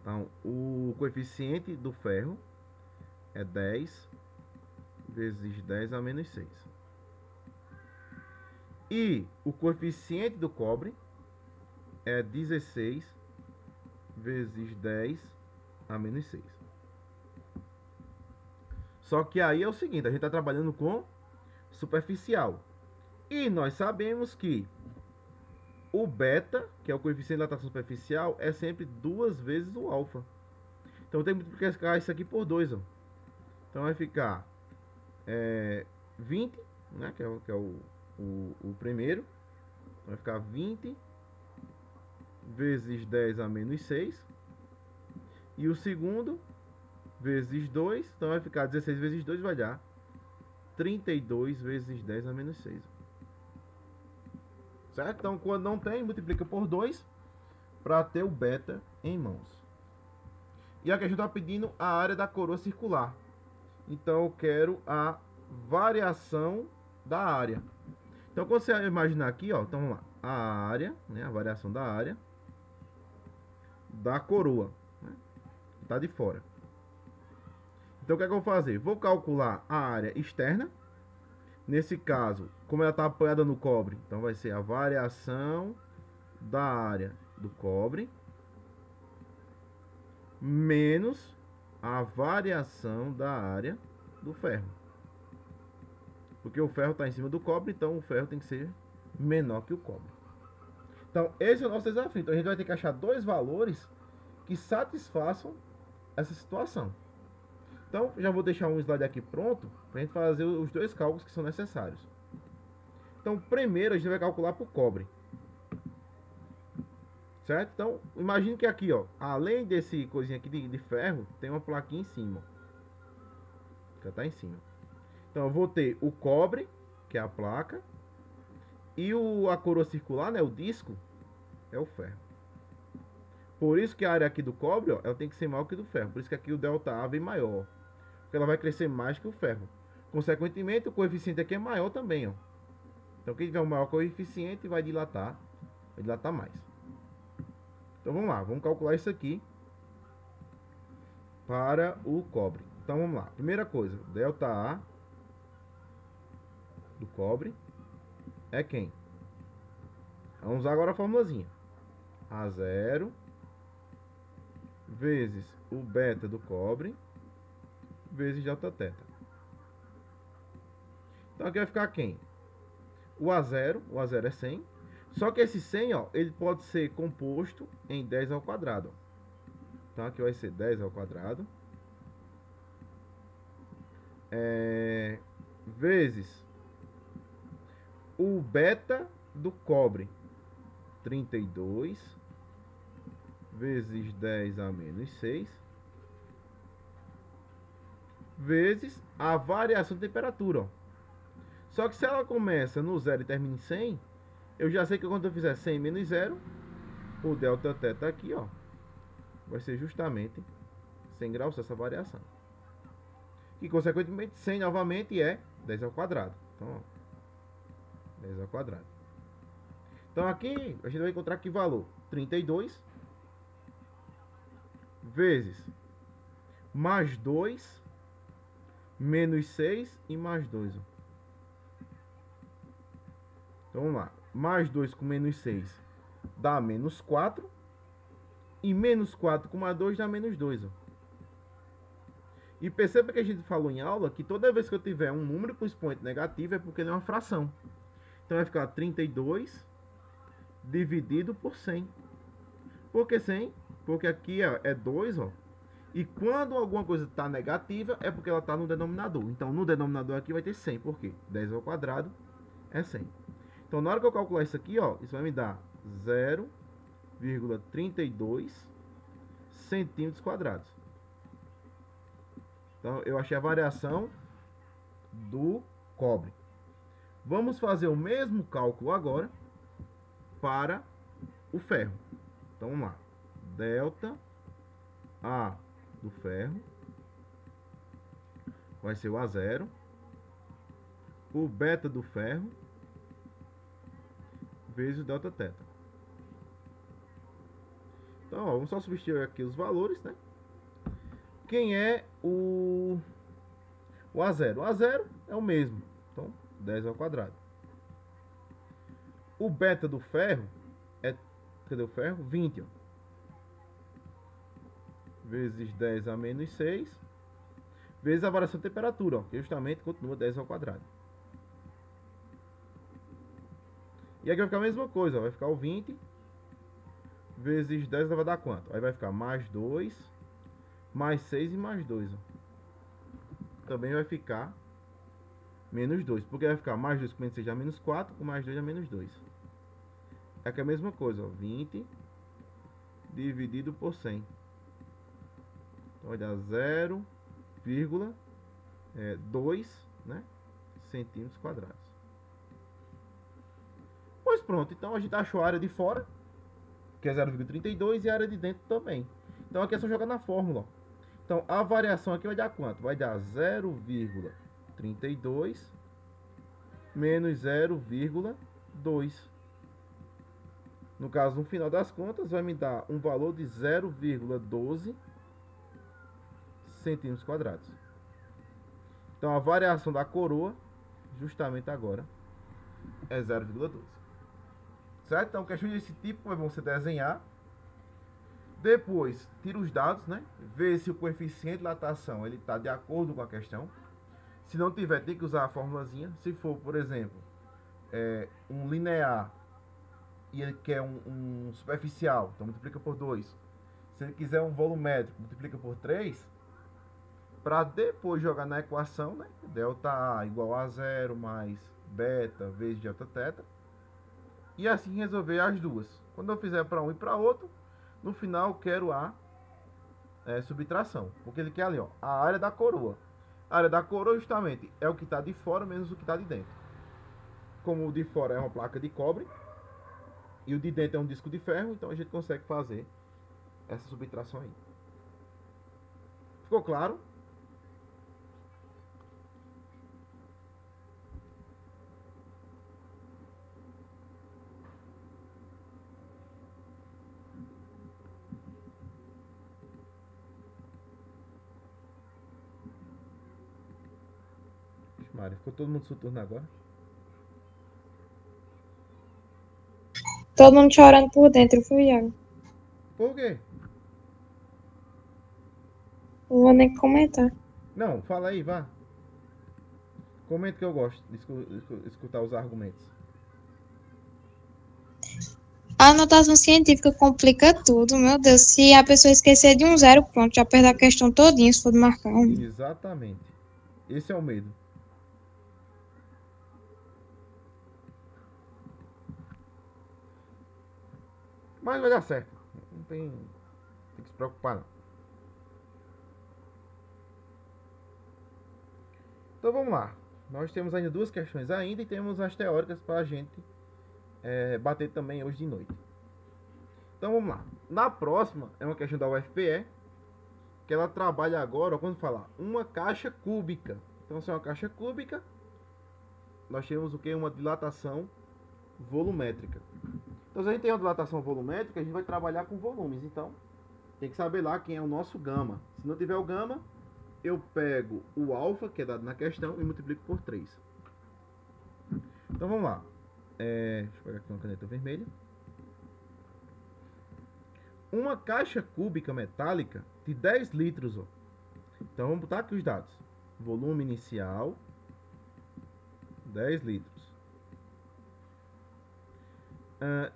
Então, o coeficiente do ferro é 10 vezes 10 a menos 6. E o coeficiente do cobre é 16 vezes 10 a menos 6. Só que aí é o seguinte, a gente está trabalhando com superficial. E nós sabemos que o beta, que é o coeficiente de dilatação superficial, é sempre 2 vezes o alfa. Então tem que multiplicar isso aqui por 2. Ó. Então vai ficar 20, né, que é o primeiro. Então vai ficar 20 vezes 10 a menos 6. E o segundo, vezes 2. Então vai ficar 16 vezes 2 vai dar 32 vezes 10 a menos 6. Certo? Então, quando não tem, multiplica por 2 para ter o beta em mãos. E aqui a gente está pedindo a área da coroa circular. Então, eu quero a variação da área. Então, quando você imaginar aqui, ó, então vamos lá. A área, né, a variação da área da coroa, né, tá de fora. Então, o que é que eu vou fazer? Vou calcular a área externa. Nesse caso, como ela está apoiada no cobre, então vai ser a variação da área do cobre menos a variação da área do ferro. Porque o ferro está em cima do cobre, então o ferro tem que ser menor que o cobre. Então, esse é o nosso desafio. Então, a gente vai ter que achar dois valores que satisfaçam essa situação. Então, já vou deixar um slide aqui pronto para a gente fazer os dois cálculos que são necessários. Então, primeiro a gente vai calcular para o cobre. Certo? Então, imagine que aqui, ó, além desse coisinha aqui de ferro, tem uma plaquinha em cima. Que está em cima. Então, eu vou ter o cobre, que é a placa, e a coroa circular, né, o disco, é o ferro. Por isso que a área aqui do cobre, ó, ela tem que ser maior que a do ferro. Por isso que aqui o ΔA vem maior. Porque ela vai crescer mais que o ferro. Consequentemente, o coeficiente aqui é maior também, ó. Então, quem tiver um maior coeficiente vai dilatar mais. Então, vamos lá. Vamos calcular isso aqui para o cobre. Então, vamos lá. Primeira coisa, ΔA do cobre é quem? Vamos usar agora a formulazinha. A0 vezes o beta do cobre vezes Δθ. Então aqui vai ficar quem? O A0 é 100. Só que esse 100, ó, ele pode ser composto em 10 ao quadrado. Então aqui vai ser 10 ao quadrado. Vezes o beta do cobre, 32 vezes 10 a menos 6, vezes a variação de temperatura. Ó. Só que se ela começa no 0 e termina em 100, eu já sei que quando eu fizer 100 menos 0, o Δθ aqui, ó, vai ser justamente 100 graus essa variação. E consequentemente 100 novamente é 10 ao quadrado. Então, ó, 10 ao quadrado. Então aqui a gente vai encontrar que valor? 32 vezes mais 2 menos 6 e mais 2. Ó. Então vamos lá. Mais 2 com menos 6 dá menos 4. E menos 4 com mais 2 dá menos 2. Ó. E perceba que a gente falou em aula que toda vez que eu tiver um número com expoente negativo é porque ele é uma fração. Então vai ficar 32 dividido por 100. Por que 100? Porque aqui ó, é 2, ó. E quando alguma coisa está negativa é porque ela está no denominador. Então no denominador aqui vai ter 100. Por quê? 10 ao quadrado é 100. Então na hora que eu calcular isso aqui, ó, isso vai me dar 0,32 centímetros quadrados. Então, eu achei a variação do cobre. Vamos fazer o mesmo cálculo agora para o ferro. Então, vamos lá. Delta A do ferro vai ser o A0. O beta do ferro vezes o delta teta. Então, ó, vamos só substituir aqui os valores, né? Quem é o A0? O A0 é o mesmo. Então, 10 ao quadrado. O beta do ferro é, cadê o ferro? 20, ó. Vezes 10 a menos 6, vezes a variação de temperatura, ó, que justamente continua 10 ao quadrado. E aqui vai ficar a mesma coisa, ó, vai ficar o 20 vezes 10 vai dar quanto? Aí vai ficar mais 2, mais 6 e mais 2. Ó. Também vai ficar menos 2, porque vai ficar mais 2 com menos 6 dá menos 4, com mais 2 dá menos 2. Aqui é a mesma coisa, ó, 20 dividido por 100. Então vai dar 0,2, né, centímetros quadrados. Pois pronto, então a gente achou a área de fora, que é 0,32, e a área de dentro também. Então aqui é só jogar na fórmula. Então a variação aqui vai dar quanto? Vai dar 0,32 menos 0,2. No caso, no final das contas, vai me dar um valor de 0,12 centímetros quadrados. Então a variação da coroa, justamente agora, é 0,12. Certo? Então, questões desse tipo é bom você desenhar. Depois, tira os dados, né? Ver se o coeficiente de dilatação ele está de acordo com a questão. Se não tiver, tem que usar a formulazinha. Se for, por exemplo, um linear e ele quer um superficial, então multiplica por 2. Se ele quiser um volumétrico, multiplica por 3. Para depois jogar na equação, né? Delta A igual a 0 mais beta vezes delta teta. E assim resolver as duas. Quando eu fizer para um e para outro, no final eu quero a subtração. Porque ele quer ali, ó, a área da coroa. A área da coroa justamente é o que está de fora menos o que está de dentro. Como o de fora é uma placa de cobre e o de dentro é um disco de ferro, então a gente consegue fazer essa subtração aí. Ficou claro? Mário, ficou todo mundo soturno agora? Todo mundo chorando por dentro, fui eu. Por quê? Não vou nem comentar. Não, fala aí, vá. Comenta que eu gosto de escutar os argumentos. A anotação científica complica tudo, meu Deus. Se a pessoa esquecer de um zero, pronto, já perde a questão todinha se for marcar um. Exatamente. Esse é o medo. Mas vai dar certo. Não tem que se preocupar, não. Então vamos lá. Nós temos ainda duas questões ainda e temos as teóricas para a gente bater também hoje de noite. Então vamos lá. Na próxima é uma questão da UFPE, que ela trabalha agora, ó, quando falar uma caixa cúbica. Então se é uma caixa cúbica, nós temos o que? Uma dilatação volumétrica. Então se a gente tem uma dilatação volumétrica, a gente vai trabalhar com volumes. Então tem que saber lá quem é o nosso gama. Se não tiver o gama, eu pego o alfa, que é dado na questão, e multiplico por 3. Então vamos lá. Deixa eu pegar aqui uma caneta vermelha. Uma caixa cúbica metálica de 10 litros. Ó. Então vamos botar aqui os dados. Volume inicial, 10 litros.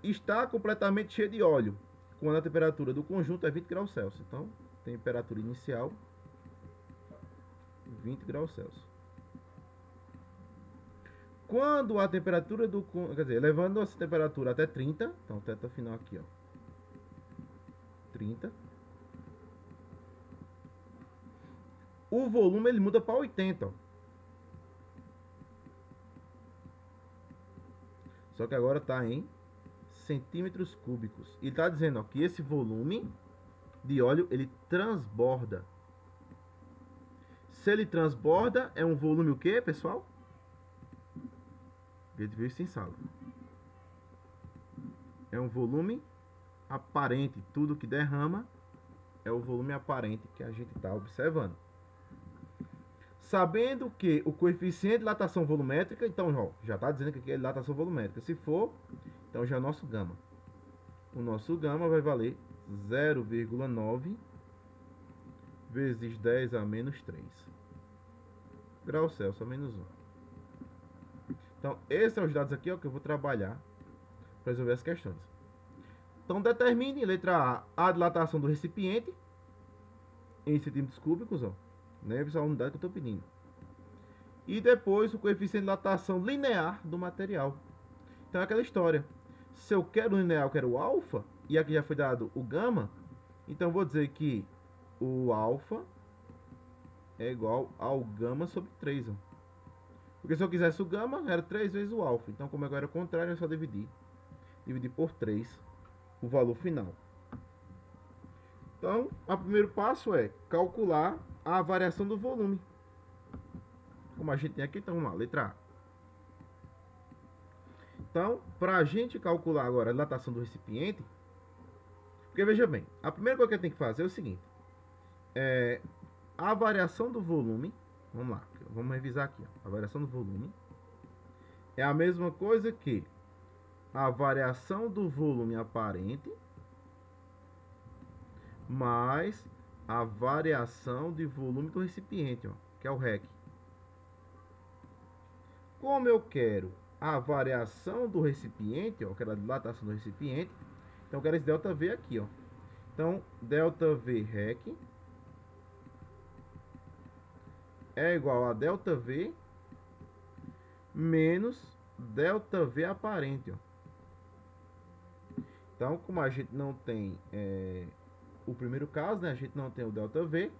Está completamente cheio de óleo, quando a temperatura do conjunto é 20 graus Celsius. Então, temperatura inicial, 20 graus Celsius. Quando a temperatura do... Quer dizer, levando essa temperatura até 30, então teta final aqui, ó. 30. O volume ele muda para 80, ó. Só que agora está em centímetros cúbicos. E está dizendo, ó, que esse volume de óleo ele transborda. Se ele transborda, é um volume o quê, pessoal? Veja isso em sala. É um volume aparente. Tudo que derrama é o volume aparente que a gente está observando. Sabendo que o coeficiente de dilatação volumétrica, então ó, já está dizendo que aqui é dilatação volumétrica. Se for, então já é o nosso gama. O nosso gama vai valer 0,9 vezes 10 a menos 3 graus Celsius a menos 1. Então, esses são os dados aqui, ó, que eu vou trabalhar para resolver as questões. Então, determine, letra A dilatação do recipiente em centímetros cúbicos, ó. Né, pessoal, a unidade que eu estou pedindo. E depois o coeficiente de dilatação linear do material. Então é aquela história. Se eu quero o linear, eu quero o alfa, e aqui já foi dado o gama, então eu vou dizer que o alfa é igual ao gama sobre 3. Ó. Porque se eu quisesse o gama, era 3 vezes o alfa. Então, como agora é o contrário, é só dividir. Dividir por 3 o valor final. Então, o primeiro passo é calcular a variação do volume. Como a gente tem aqui, então vamos lá, letra A. Então, para a gente calcular agora a dilatação do recipiente, porque veja bem, a primeira coisa que eu tenho que fazer é o seguinte: a variação do volume, vamos lá, vamos revisar aqui, ó, a variação do volume é a mesma coisa que a variação do volume aparente mais a variação de volume do recipiente, ó, que é o REC. Como eu quero a variação do recipiente, ó, que é a dilatação do recipiente, então eu quero esse ΔV aqui, ó. Então, ΔV REC é igual a ΔV menos ΔV aparente, ó. Então, como a gente não tem o primeiro caso, né, a gente não tem o ΔV,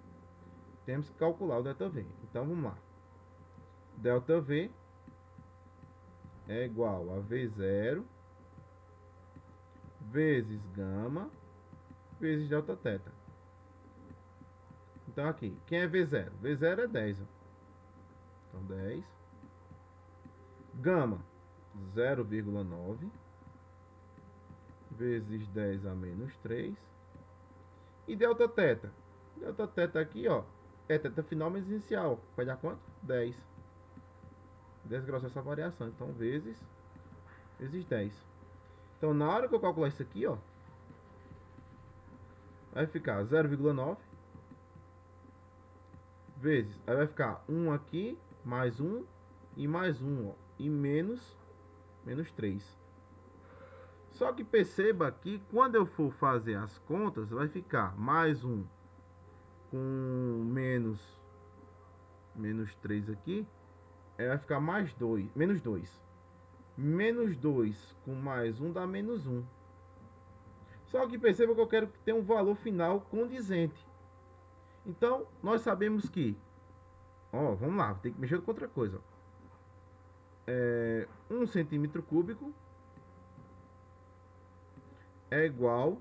temos que calcular o ΔV. Então, vamos lá. ΔV é igual a V0 vezes gama vezes Δθ. Então, aqui, quem é V0? V0 é 10. Ó. Então, 10. Gama, 0,9 vezes 10 a menos 3. E Δθ? Δθ aqui, ó, é θ final menos inicial. Vai dar quanto? 10. 10 graus essa variação. Então, vezes 10. Então, na hora que eu calcular isso aqui, ó, vai ficar 0,9 vezes, aí vai ficar 1 aqui, mais 1 e mais 1, ó, e menos 3. Só que perceba que quando eu for fazer as contas, vai ficar mais 1 com menos 3 aqui, vai ficar mais 2, menos 2. Menos 2 com mais 1 dá menos 1. Só que perceba que eu quero que tenha um valor final condizente. Então, nós sabemos que, ó, vamos lá, tem que mexer com outra coisa. Ó. 1 centímetro cúbico é igual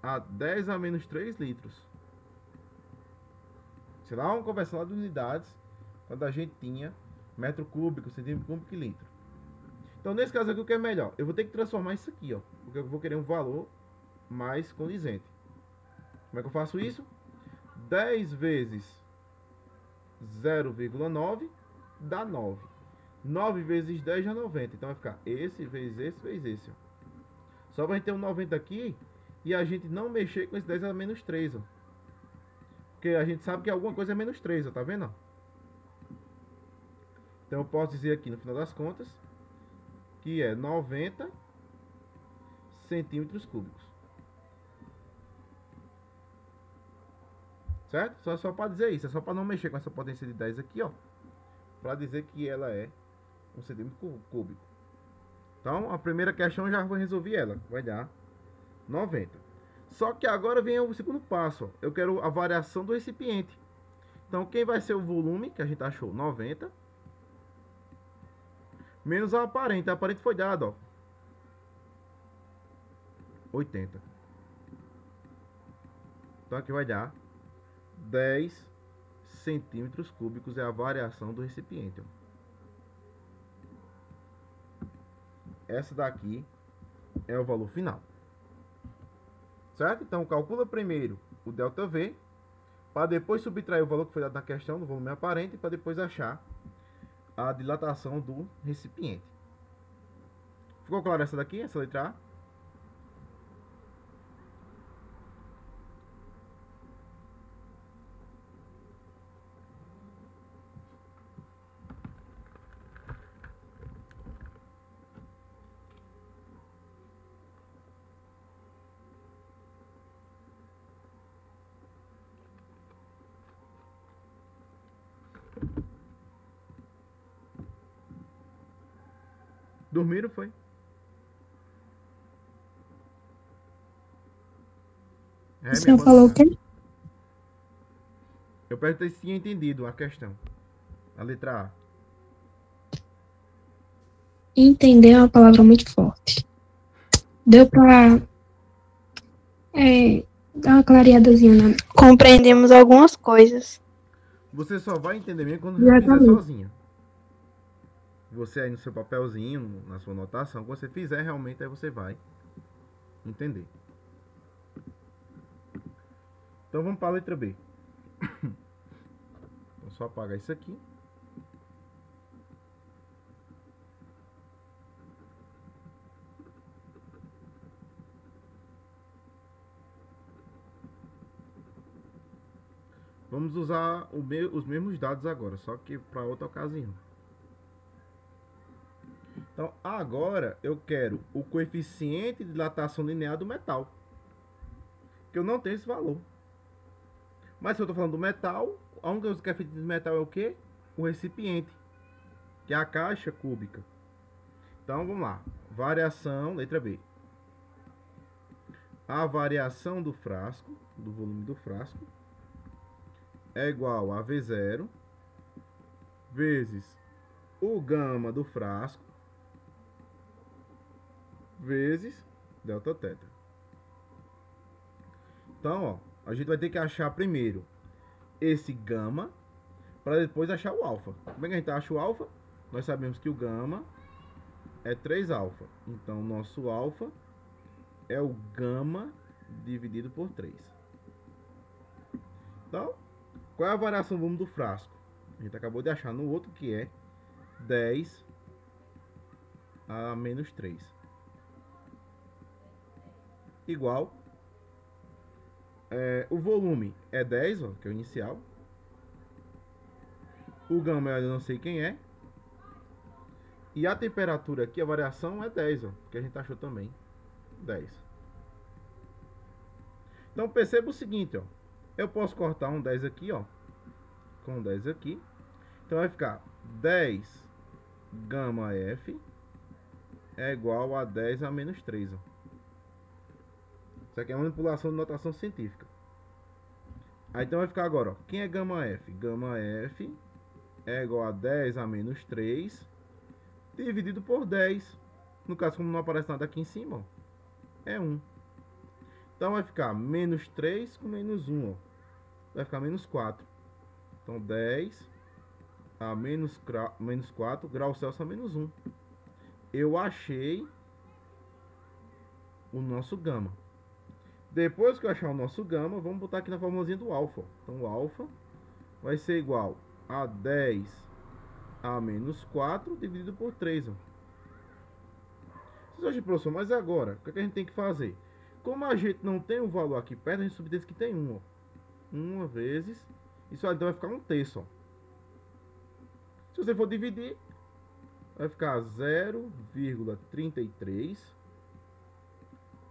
a 10 a menos 3 litros. Sei lá, uma conversão lá de unidades, quando a gente tinha metro cúbico, centímetro cúbico e litro. Então, nesse caso aqui, o que é melhor? Eu vou ter que transformar isso aqui, ó, porque eu vou querer um valor mais condizente. Como é que eu faço isso? 10 vezes 0,9 dá 9. 9 vezes 10 dá 90. Então vai ficar esse vezes esse vezes esse. Ó. Só vai ter um 90 aqui e a gente não mexer com esse 10 a menos 3. Ó. Porque a gente sabe que alguma coisa é menos 3, ó, tá vendo? Então eu posso dizer aqui no final das contas que é 90 centímetros cúbicos. Certo? Só para dizer isso, é só para não mexer com essa potência de 10 aqui, ó, para dizer que ela é um centímetro cúbico. Então, a primeira questão já vou resolver ela, vai dar 90. Só que agora vem o segundo passo. Ó. Eu quero a variação do recipiente. Então, quem vai ser o volume, que a gente achou 90, menos a aparente. A aparente foi dada, ó, 80. Então, aqui vai dar 10 centímetros cúbicos é a variação do recipiente. Ó. Essa daqui é o valor final. Certo? Então, calcula primeiro o ΔV, para depois subtrair o valor que foi dado na questão do volume aparente, para depois achar a dilatação do recipiente. Ficou claro essa daqui, essa letra A? Dormiram, foi? O senhor falou o quê? Eu perguntei se tinha entendido a questão. A letra A. Entender é uma palavra muito forte. Deu pra dar uma clareadazinha, né? Compreendemos algumas coisas. Você só vai entender mesmo quando você fizer sozinho. Você aí no seu papelzinho, na sua anotação, quando você fizer realmente, aí você vai entender. Então vamos para a letra B. Então só apagar isso aqui. Vamos usar os mesmos dados agora, só que para outra ocasião. Então, agora eu quero o coeficiente de dilatação linear do metal. Que eu não tenho esse valor. Mas se eu estou falando do metal, a única coisa que é feita de metal é o quê? O recipiente, que é a caixa cúbica. Então, vamos lá. Variação, letra B. A variação do frasco, do volume do frasco, é igual a V0 vezes o gama do frasco vezes Δθ. Então, ó, a gente vai ter que achar primeiro esse gama para depois achar o alfa. Como é que a gente acha o alfa? Nós sabemos que o gama é 3 alfa. Então, nosso alfa é o gama dividido por 3. Então, qual é a variação do volume do frasco? A gente acabou de achar no outro, que é 10 a menos 3. Igual. O volume é 10, ó, que é o inicial. O gama eu não sei quem é. E a temperatura aqui, a variação é 10, ó, que a gente achou também. 10. Então perceba o seguinte, ó. Eu posso cortar um 10 aqui, ó. Com 10 aqui. Então vai ficar 10 gama F é igual a 10 a menos 3, ó. Isso aqui é manipulação de notação científica. Aí então vai ficar agora, ó. Quem é gama F? Gama F é igual a 10 a menos 3 dividido por 10. No caso, como não aparece nada aqui em cima, ó, é 1. Então vai ficar menos 3 com menos 1, ó. Vai ficar menos 4. Então 10 a menos 4 graus Celsius a menos 1. Eu achei o nosso gama. Depois que eu achar o nosso gama, vamos botar aqui na formulazinha do alfa. Então o alfa vai ser igual a 10 a menos 4 dividido por 3. Ó. Vocês acham, professor, mas agora, o que a gente tem que fazer? Como a gente não tem um valor aqui perto, a gente subentende que tem 1. Ó. 1 vezes, isso aí então vai ficar 1/3. Ó. Se você for dividir, vai ficar 0,33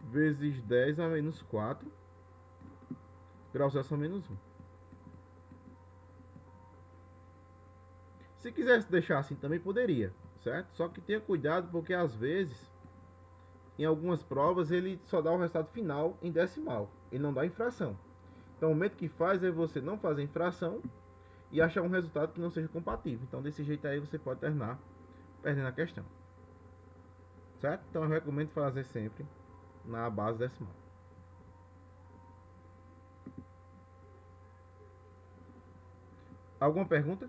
vezes 10 a menos 4 graus Celsius a menos 1. Se quisesse deixar assim também poderia, certo? Só que tenha cuidado porque às vezes em algumas provas, ele só dá o resultado final em decimal. Ele não dá em fração. Então, o método que faz é você não fazer em fração e achar um resultado que não seja compatível. Então, desse jeito aí, você pode terminar perdendo a questão. Certo? Então, eu recomendo fazer sempre na base decimal. Alguma pergunta?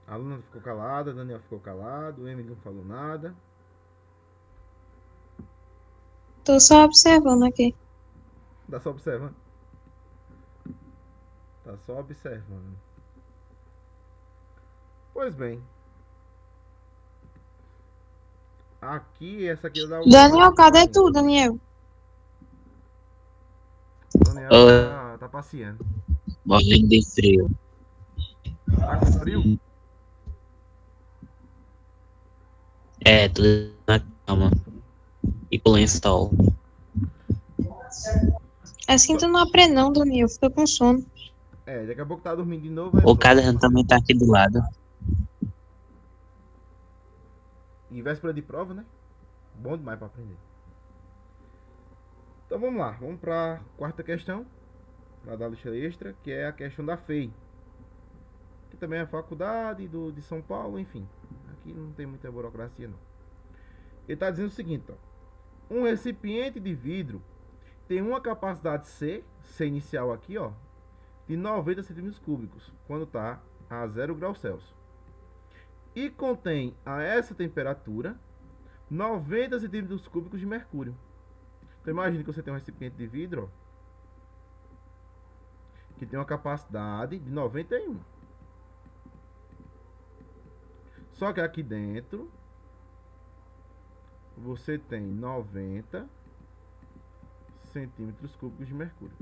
A aluna ficou calada, a Daniel ficou calado, o Emily não falou nada. Tô só observando aqui. Tá só observando? Tá só observando. Pois bem. Aqui, essa aqui eu dá o... Daniel, cadê tu, Daniel? Daniel tá passeando. Morrendo de frio. Tá com frio? É, tudo na cama. E com lençol. Assim tu não aprende não, Daniel. Fica com sono. É, daqui a pouco tá dormindo de novo. O caderno também tá aqui do lado. E véspera de prova, né? Bom demais pra aprender. Então vamos lá. Vamos pra quarta questão. Lá da lista extra, que é a questão da FEI. Que também é a faculdade de São Paulo, enfim. Aqui não tem muita burocracia, não. Ele tá dizendo o seguinte, ó. Um recipiente de vidro tem uma capacidade C inicial aqui, ó, de 90 centímetros cúbicos, quando tá a 0 graus Celsius. E contém a essa temperatura 90 centímetros cúbicos de mercúrio. Então imagine que você tem um recipiente de vidro, ó, que tem uma capacidade de 91. Só que aqui dentro você tem 90 centímetros cúbicos de mercúrio.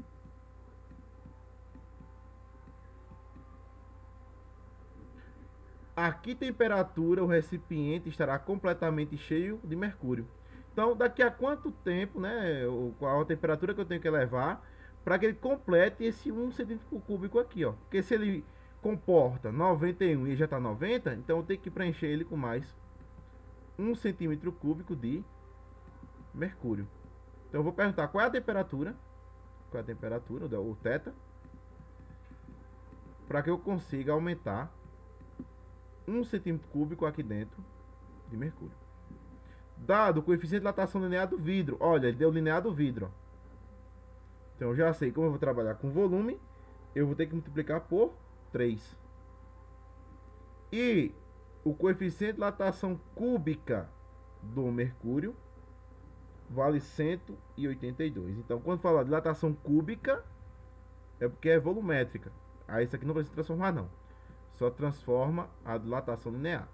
A que temperatura o recipiente estará completamente cheio de mercúrio? Então, daqui a quanto tempo, né, qual a temperatura que eu tenho que levar para que ele complete esse 1 centímetro cúbico aqui, ó? Porque se ele comporta 91 e já está 90, então eu tenho que preencher ele com mais 1 centímetro cúbico de mercúrio. Então eu vou perguntar qual é a temperatura, o θ, para que eu consiga aumentar 1 centímetro cúbico aqui dentro de mercúrio. Dado o coeficiente de dilatação linear do vidro. Olha, ele deu linear do vidro, ó. Então eu já sei como eu vou trabalhar com volume. Eu vou ter que multiplicar por 3. E o coeficiente de dilatação cúbica do mercúrio vale 182. Então, quando falar de dilatação cúbica, é porque é volumétrica. Aí isso aqui não vai se transformar, não. Só transforma a dilatação linear.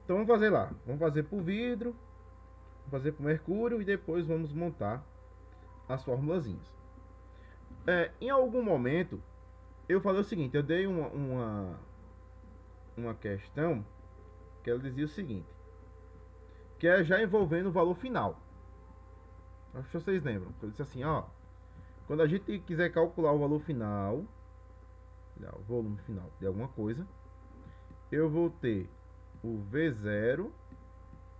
Então, vamos fazer lá. Vamos fazer para o vidro, vamos fazer para o mercúrio e depois vamos montar as formulazinhas. Em algum momento, eu falei o seguinte. Eu dei uma questão que ela dizia o seguinte, que é já envolvendo o valor final. Acho que vocês lembram. Eu disse assim, ó, quando a gente quiser calcular o valor final, o volume final de alguma coisa, eu vou ter o V0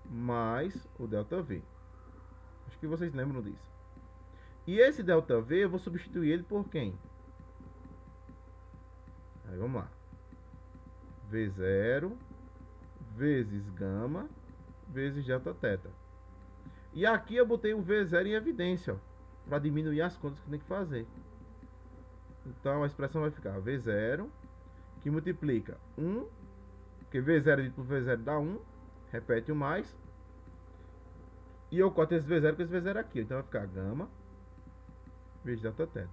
mais o ΔV. Acho que vocês lembram disso. E esse ΔV eu vou substituir ele por quem? Aí vamos lá. V0 vezes gama vezes Δθ. E aqui eu botei o V0 em evidência, para diminuir as contas que tem que fazer. Então a expressão vai ficar V0, que multiplica 1, porque V0 dividido por V0 dá 1, repete o mais. E eu corto esse V0 com esse V0 aqui, então vai ficar gama vezes Δθ.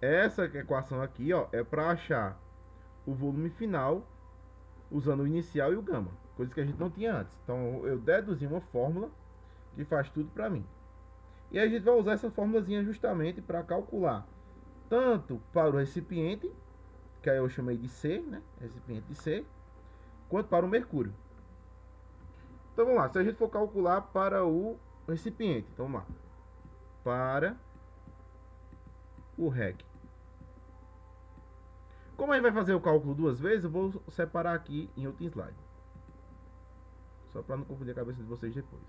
Essa equação aqui, ó, é para achar o volume final usando o inicial e o gama, coisas que a gente não tinha antes. Então eu deduzi uma fórmula que faz tudo para mim. E a gente vai usar essa formulazinha justamente para calcular tanto para o recipiente, que aí eu chamei de C, né? Recipiente de C, quanto para o mercúrio. Então vamos lá, se a gente for calcular para o recipiente, então vamos lá. Para o REC. Como a gente vai fazer o cálculo duas vezes, eu vou separar aqui em outro slide. Só para não confundir a cabeça de vocês depois.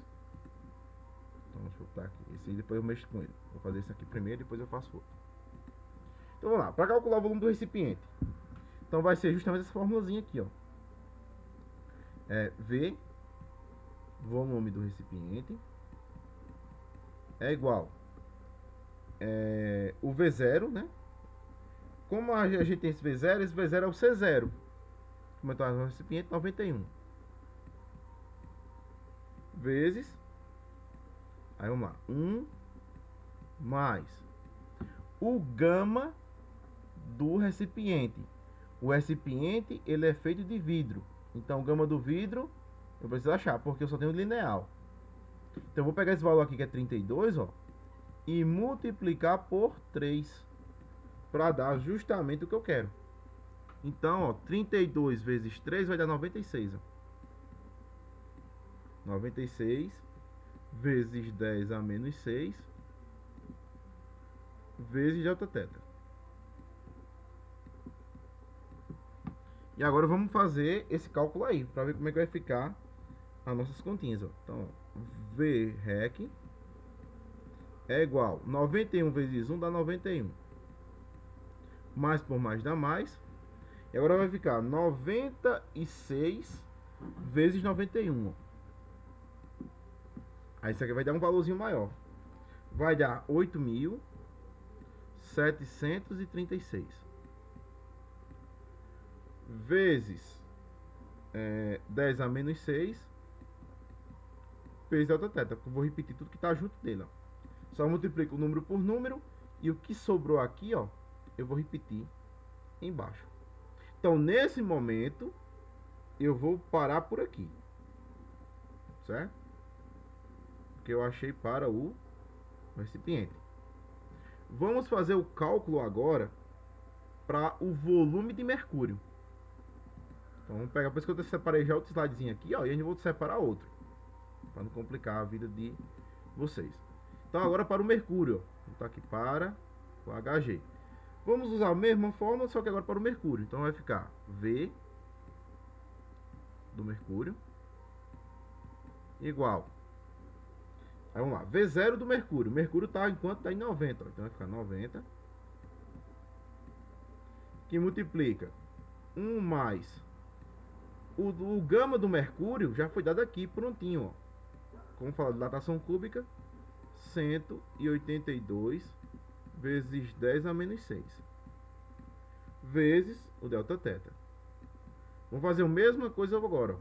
Então, deixa eu botar aqui. Esse aí depois eu mexo com ele. Vou fazer isso aqui primeiro, depois eu faço outro. Então, vamos lá. Para calcular o volume do recipiente. Então, vai ser justamente essa formulazinha aqui, ó. V, volume do recipiente, é igual o V0, né? Como a gente tem esse V0 é o C0. Como eu estava no recipiente, 91. Vezes, aí vamos lá, 1 mais o gama do recipiente. O recipiente, ele é feito de vidro. Então, o gama do vidro, eu preciso achar, porque eu só tenho lineal. Então, eu vou pegar esse valor aqui, que é 32, ó, e multiplicar por 3, para dar justamente o que eu quero. Então, ó, 32 vezes 3 vai dar 96, ó. 96 vezes 10 a menos 6 vezes delta-θ. E agora vamos fazer esse cálculo aí, para ver como é que vai ficar as nossas continhas, ó. Então, Vrec é igual 91 vezes 1 dá 91. Mais por mais dá mais. E agora vai ficar 96 vezes 91. Aí isso aqui vai dar um valorzinho maior. Vai dar 8.736. Vezes 10 a menos 6 vezes delta-θ. Eu vou repetir tudo que está junto dele, ó. Só multiplico o número por número e o que sobrou aqui, ó, eu vou repetir embaixo. Então, nesse momento, eu vou parar por aqui, certo? Porque eu achei para o recipiente. Vamos fazer o cálculo agora para o volume de mercúrio. Então, vamos pegar, por isso que eu separei já outro slidezinho aqui, ó, e a gente vai separar outro, para não complicar a vida de vocês. Então, agora para o mercúrio, ó, vou botar aqui para o Hg. Vamos usar a mesma fórmula, só que agora para o mercúrio. Então, vai ficar V do mercúrio igual. Aí, vamos lá, V0 do mercúrio. O mercúrio está enquanto está em 90, ó, então vai ficar 90. Que multiplica 1 mais o gama do mercúrio, já foi dado aqui prontinho, ó. Como falar de dilatação cúbica, 182 vezes 10 a menos 6 vezes o delta-θ. Vamos fazer a mesma coisa agora, ó.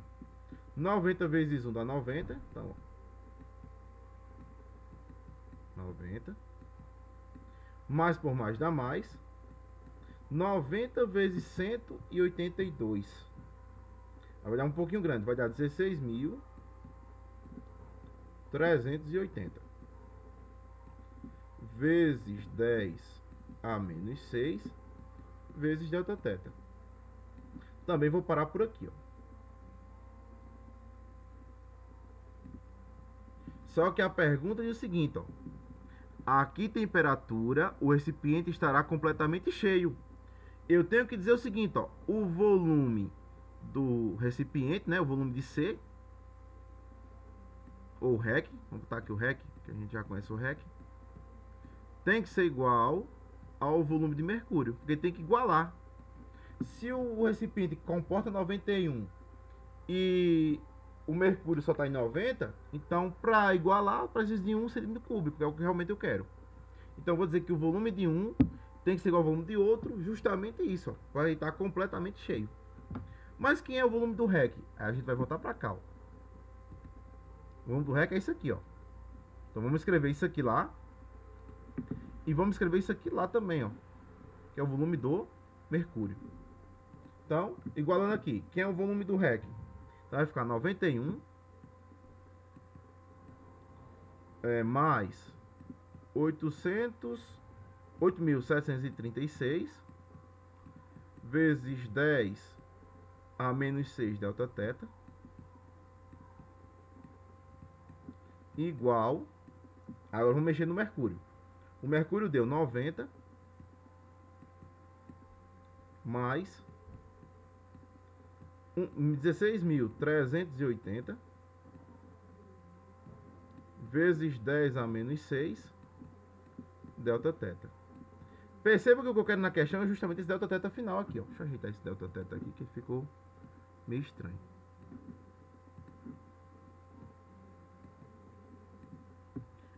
90 vezes 1 dá 90, então, ó, 90. Mais por mais dá mais. 90 vezes 182. Vai dar um pouquinho grande, vai dar 16.380 vezes 10 a menos 6 vezes delta-θ. Também vou parar por aqui, ó. Só que a pergunta é o seguinte, ó. A que temperatura o recipiente estará completamente cheio? Eu tenho que dizer o seguinte, ó. O volume do recipiente, né, o volume de C, ou REC, vamos botar aqui o REC, que a gente já conhece o REC, tem que ser igual ao volume de mercúrio, porque tem que igualar. Se o recipiente comporta 91 e o mercúrio só está em 90, então para igualar eu preciso de 1 centímetro cúbico, que é o que realmente eu quero. Então eu vou dizer que o volume de um tem que ser igual ao volume de outro, justamente isso, ó, vai estar completamente cheio. Mas quem é o volume do REC? Aí a gente vai voltar para cá, ó. O volume do REC é isso aqui, ó. Então vamos escrever isso aqui lá. E vamos escrever isso aqui lá também, ó. Que é o volume do mercúrio. Então, igualando aqui, quem é o volume do REC? Então vai ficar 91 mais 8.736 vezes 10 a menos 6 delta-θ igual. Agora vamos mexer no mercúrio. O mercúrio deu 90 mais 16.380 vezes 10 a menos 6 delta teta. Perceba que o que eu quero na questão é justamente esse delta teta final aqui, ó. Deixa eu ajeitar esse delta teta aqui que ficou meio estranho.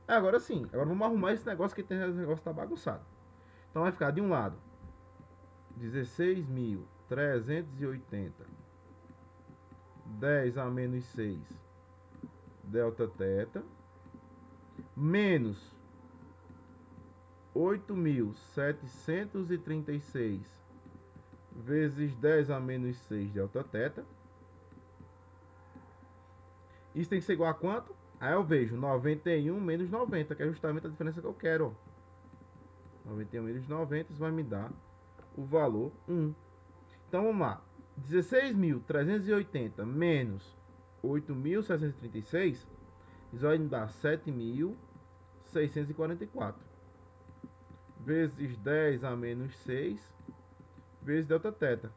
Agora sim, agora vamos arrumar esse negócio que tem, esse negócio tá bagunçado. Então vai ficar de um lado 16.380 10 a menos 6 delta teta menos 8.736 vezes 10 a menos 6 delta teta. Isso tem que ser igual a quanto? Aí eu vejo 91 menos 90, que é justamente a diferença que eu quero. Ó. 91 menos 90, isso vai me dar o valor 1. Então vamos lá. 16.380 menos 8.736, isso vai me dar 7.644. Vezes 10 a menos 6, vezes delta teta.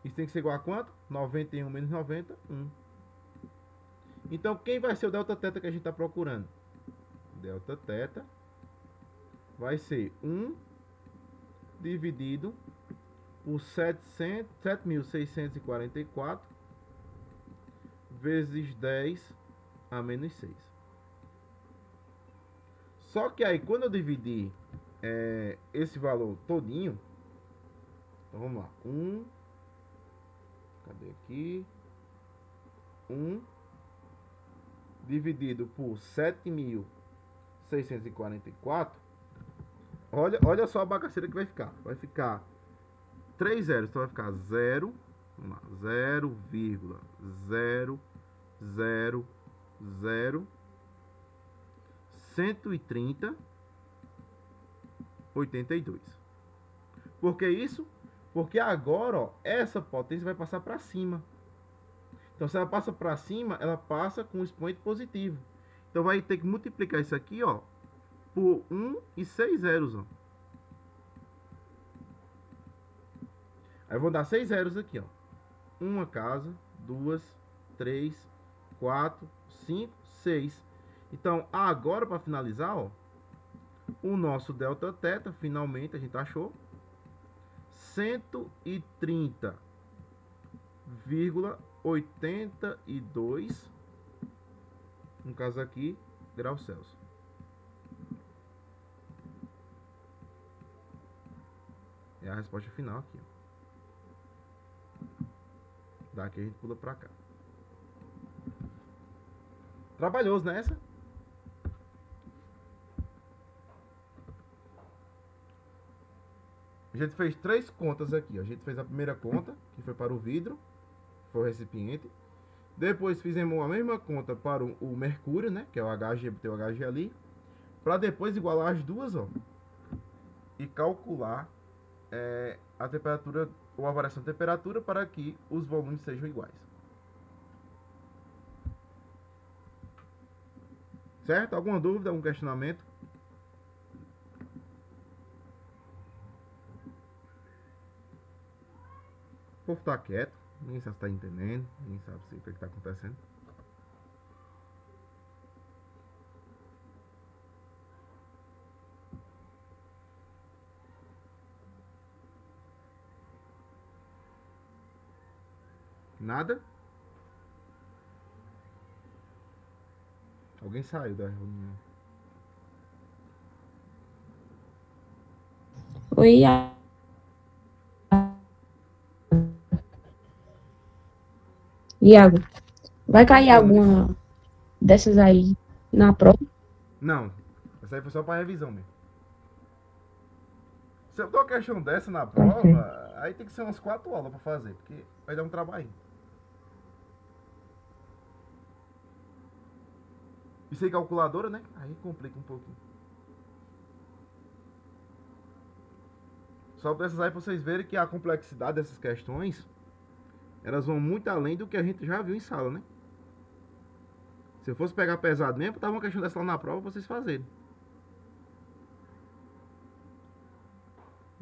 Isso tem que ser igual a quanto? 91 menos 90, 1. Então, quem vai ser o delta teta que a gente está procurando? Delta teta vai ser 1 dividido por 7.644 vezes 10 a menos 6. Só que aí, quando eu dividir esse valor todinho, então vamos lá, 1, cadê aqui? 1 dividido por 7.644, olha só a bagaceira que vai ficar. Vai ficar 3 zeros, então vai ficar 0, vamos lá, 0,000 130,82. Por que isso? Porque agora, ó, essa potência vai passar para cima. Então, se ela passa para cima, ela passa com um expoente positivo. Então, vai ter que multiplicar isso aqui, ó, por 1 e 6 zeros, ó. Aí, vou dar 6 zeros aqui, ó. Uma casa, 2, 3, 4, 5, 6. Então, agora, para finalizar, ó, o nosso delta teta, finalmente, a gente achou 130,82, no caso aqui, graus Celsius. É a resposta final aqui, ó. Daqui a gente pula pra cá. Trabalhoso, né, essa? A gente fez 3 contas aqui, ó. A gente fez a primeira conta, que foi para o vidro, foi o recipiente. Depois fizemos a mesma conta para o mercúrio, né, que é o HG, botei o HG ali, para depois igualar as duas, ó, e calcular a temperatura ou a variação de temperatura para que os volumes sejam iguais. Certo? Alguma dúvida, algum questionamento? O povo tá quieto, ninguém sabe se tá entendendo, ninguém sabe o que tá acontecendo. Nada? Alguém saiu da reunião. Oi, Iago. Vai cair alguma dessas aí na prova? Não, essa aí foi só para revisão mesmo. Se eu dou uma questão dessa na prova, aí tem que ser umas 4 aulas para fazer, porque vai dar um trabalho. E sem calculadora, né? Aí complica um pouquinho. Só para essas aí pra vocês verem que a complexidade dessas questões, elas vão muito além do que a gente já viu em sala, né? Se eu fosse pegar pesado mesmo, tava uma questão dessa lá na prova pra vocês fazerem.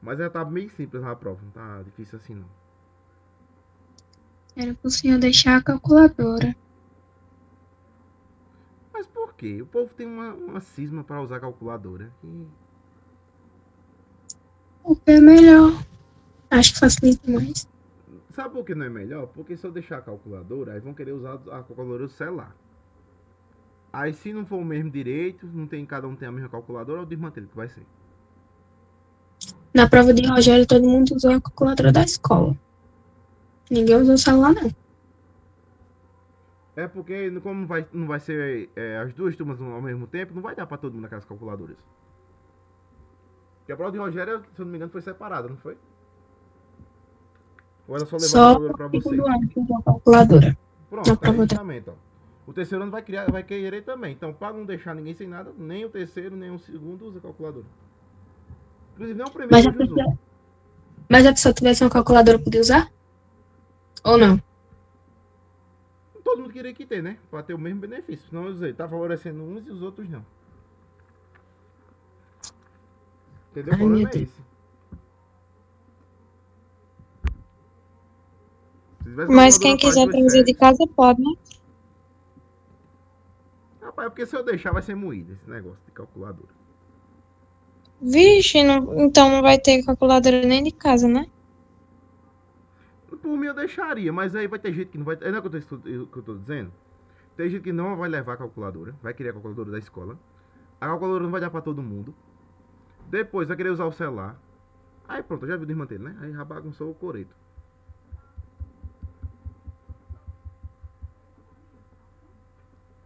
Mas ela tá bem simples na prova, não tá difícil assim não. Era pro senhor deixar a calculadora. Mas por quê? O povo tem uma cisma para usar calculadora. E O que é melhor. Acho que facilita mais. sabe por que não é melhor? Porque se eu deixar a calculadora, aí vão querer usar a calculadora do celular. Aí se não for o mesmo direito, não tem, cada um tem a mesma calculadora, é o desmantelo que vai ser. Na prova de Rogério, todo mundo usou a calculadora da escola. Ninguém usou o celular, não. É porque como não vai ser as duas turmas ao mesmo tempo, não vai dar para todo mundo aquelas calculadoras. Porque a prova de Rogério, se eu não me engano, foi separada, não foi? Ou ela só levou a Só calculadora para o você? segundo ano que usou a calculadora. Pronto, Na tá aí prova justamente, ó. O terceiro ano vai querer também. Então, para não deixar ninguém sem nada, nem o terceiro, nem o segundo usa calculadora. Inclusive, nem o primeiro hoje usou. Mas a pessoa tivesse uma calculadora, podia usar? Ou não? Todo mundo queria que ter, né? Para ter o mesmo benefício. Senão, eu usei. Tá favorecendo uns e os outros não. Entendeu? O problema é esse. Mas quem quiser trazer de casa pode, né? Rapaz, é porque se eu deixar vai ser moído esse negócio de calculadora. Vixe, então não vai ter calculadora nem de casa, né? Por mim eu deixaria, mas aí vai ter gente que não vai. É não é o que eu tô dizendo? Tem gente que não vai levar a calculadora, vai querer a calculadora da escola. A calculadora não vai dar pra todo mundo. Depois vai querer usar o celular. Aí pronto, já viu desmantelho, né? Aí já bagunçou o coreto.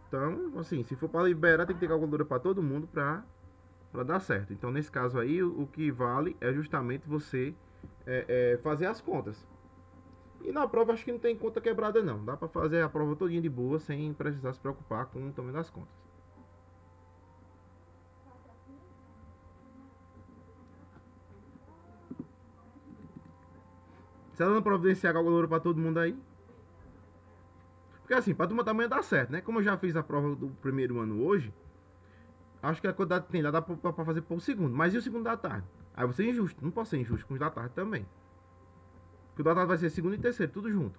Então, assim, se for para liberar, tem que ter calculadora para todo mundo para dar certo. Então, nesse caso aí, o que vale é justamente você fazer as contas. E na prova, acho que não tem conta quebrada, não. Dá para fazer a prova todinha de boa, sem precisar se preocupar com o tamanho das contas. Você tá dando providenciar a calculadora para todo mundo aí? Porque assim, para turma tamanho dá certo, né? Como eu já fiz a prova do primeiro ano hoje, acho que a quantidade que tem lá dá pra fazer para o segundo. Mas e o segundo da tarde? Aí você é injusto. Não posso ser injusto com os da tarde também. Porque o da tarde vai ser segundo e terceiro, tudo junto.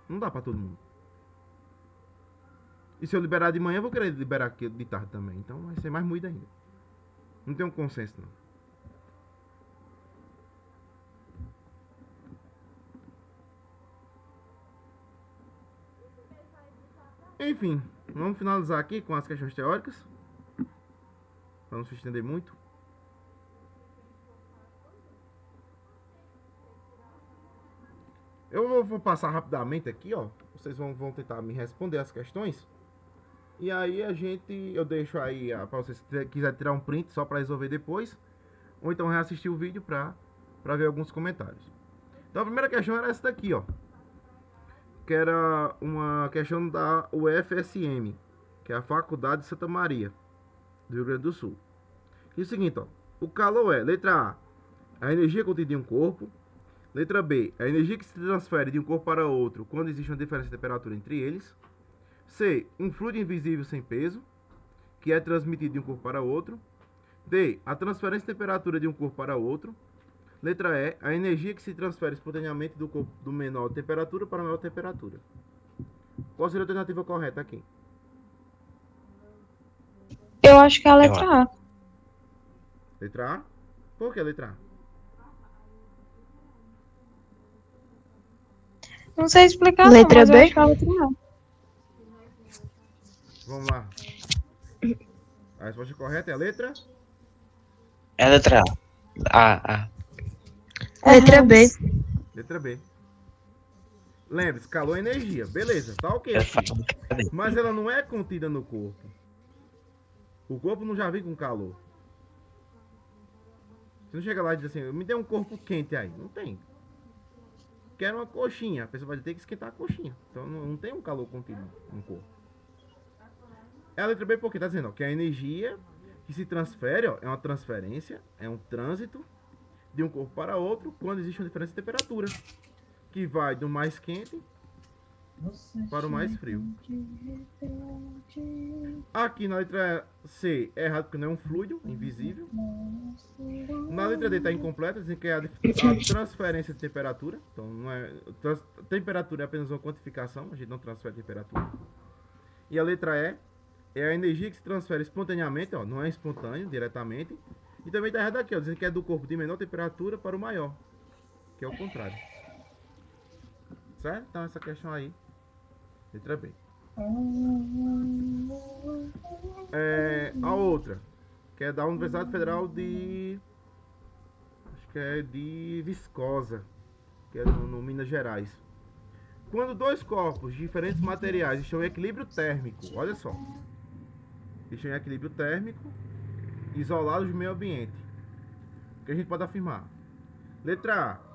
Não dá pra todo mundo. E se eu liberar de manhã, eu vou querer liberar aqui de tarde também. Então vai ser mais moído ainda. Não tem um consenso, não. Enfim, vamos finalizar aqui com as questões teóricas. Para não se estender muito. Eu vou passar rapidamente aqui, ó. Vocês vão tentar me responder as questões. E aí eu deixo aí para vocês se quiser tirar um print só para resolver depois. Ou então reassistir o vídeo para ver alguns comentários. Então a primeira questão era essa daqui, ó. Que era uma questão da UFSM, que é a Faculdade de Santa Maria, do Rio Grande do Sul. E é o seguinte, ó. O calor é, letra A energia contida em um corpo. Letra B, a energia que se transfere de um corpo para outro quando existe uma diferença de temperatura entre eles. C, um fluido invisível sem peso, que é transmitido de um corpo para outro. D, a transferência de temperatura de um corpo para outro. Letra E, a energia que se transfere espontaneamente do corpo do menor temperatura para a maior temperatura. Qual seria a alternativa correta aqui? Eu acho que é a letra A. Letra A? Por que a letra A? Não sei explicar, Letra não, mas B? eu acho que é a letra A. Vamos lá. A resposta correta é a letra? É a letra A. Letra B. Letra B. Lembre-se, calor é energia. Beleza, tá ok. Eu Aqui. falo. Mas ela não é contida no corpo. O corpo não já vem com calor. Você não chega lá e diz assim, me dê um corpo quente aí. Não tem. Quero uma coxinha. A pessoa vai ter que esquentar a coxinha. Então não tem um calor contido no corpo. É a letra B porque tá dizendo ó, que a energia que se transfere ó, é uma transferência, é um trânsito de um corpo para outro quando existe uma diferença de temperatura. Que vai do mais quente para o mais frio. Aqui na letra C é errado porque não é um fluido, invisível. Na letra D está incompleta, dizendo que é a transferência de temperatura. Então, não é, temperatura é apenas uma quantificação, a gente não transfere temperatura. E a letra E é a energia que se transfere espontaneamente, ó, não é espontâneo, diretamente. E também está errado aqui, ó, dizendo que é do corpo de menor temperatura para o maior, que é o contrário. Certo? Então essa questão aí, letra B. A outra, que é da Universidade Federal de... acho que é de Viscosa, que é no Minas Gerais. Quando dois corpos de diferentes materiais estão em equilíbrio térmico, olha só, estão em equilíbrio térmico, isolados do meio ambiente, o que a gente pode afirmar? Letra A,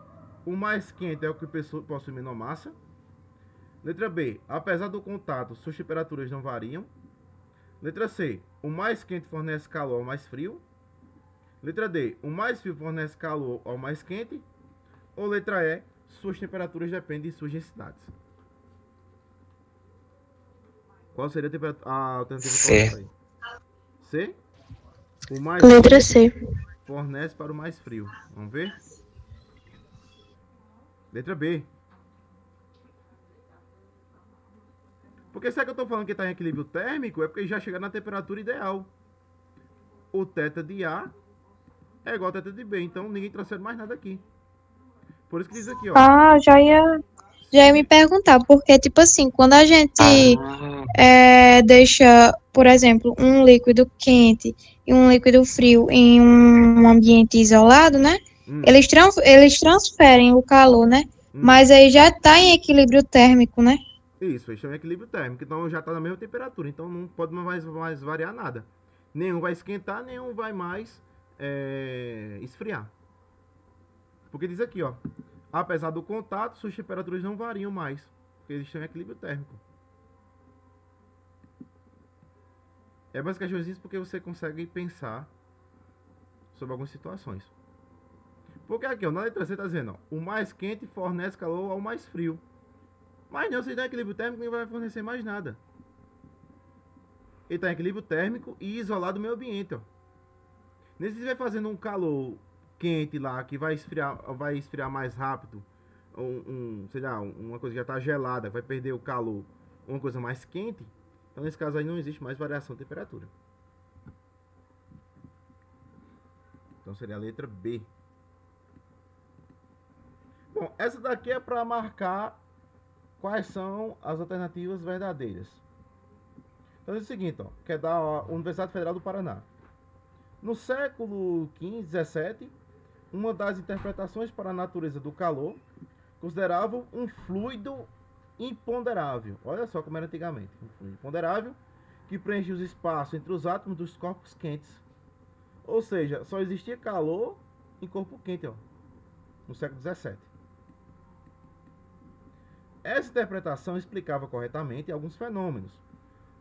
o mais quente é o que possui menor massa. Letra B, apesar do contato, suas temperaturas não variam. Letra C, o mais quente fornece calor ao mais frio. Letra D, o mais frio fornece calor ao mais quente. Ou letra E, suas temperaturas dependem de suas densidades. Qual seria a alternativa correta aí? C? O mais Letra C. fornece para o mais frio. Vamos ver? Letra B. Porque se é que eu estou falando que está em equilíbrio térmico, é porque já chega na temperatura ideal. O θ de A é igual a θ de B, então ninguém transfere mais nada aqui. Por isso que diz aqui, ó. Ah, já ia me perguntar, porque, tipo assim, quando a gente deixa, por exemplo, um líquido quente e um líquido frio em um ambiente isolado, né? Eles transferem o calor, né? Mas aí já está em equilíbrio térmico, né? Isso, eles estão em equilíbrio térmico, então já está na mesma temperatura, então não pode mais variar nada. Nenhum vai esquentar, nenhum vai mais esfriar. Porque diz aqui, ó, apesar do contato, suas temperaturas não variam mais, porque eles estão em equilíbrio térmico. É basicamente isso porque você consegue pensar sobre algumas situações. Porque aqui, ó, na letra C está dizendo, ó, o mais quente fornece calor ao mais frio. Mas não, se está em equilíbrio térmico, nem vai fornecer mais nada. Ele está em equilíbrio térmico e isolado do meio ambiente, ó. Nesse vai fazendo um calor quente lá, que vai esfriar mais rápido, sei lá, uma coisa que já está gelada, vai perder o calor, uma coisa mais quente, então nesse caso aí não existe mais variação de temperatura. Então seria a letra B. Bom, essa daqui é para marcar quais são as alternativas verdadeiras. Então é o seguinte, ó, que é da Universidade Federal do Paraná. No século XV, XVII, uma das interpretações para a natureza do calor considerava um fluido imponderável. Olha só como era antigamente. Um fluido imponderável que preenche os espaços entre os átomos dos corpos quentes. Ou seja, só existia calor em corpo quente, ó, no século XVII. Essa interpretação explicava corretamente alguns fenômenos,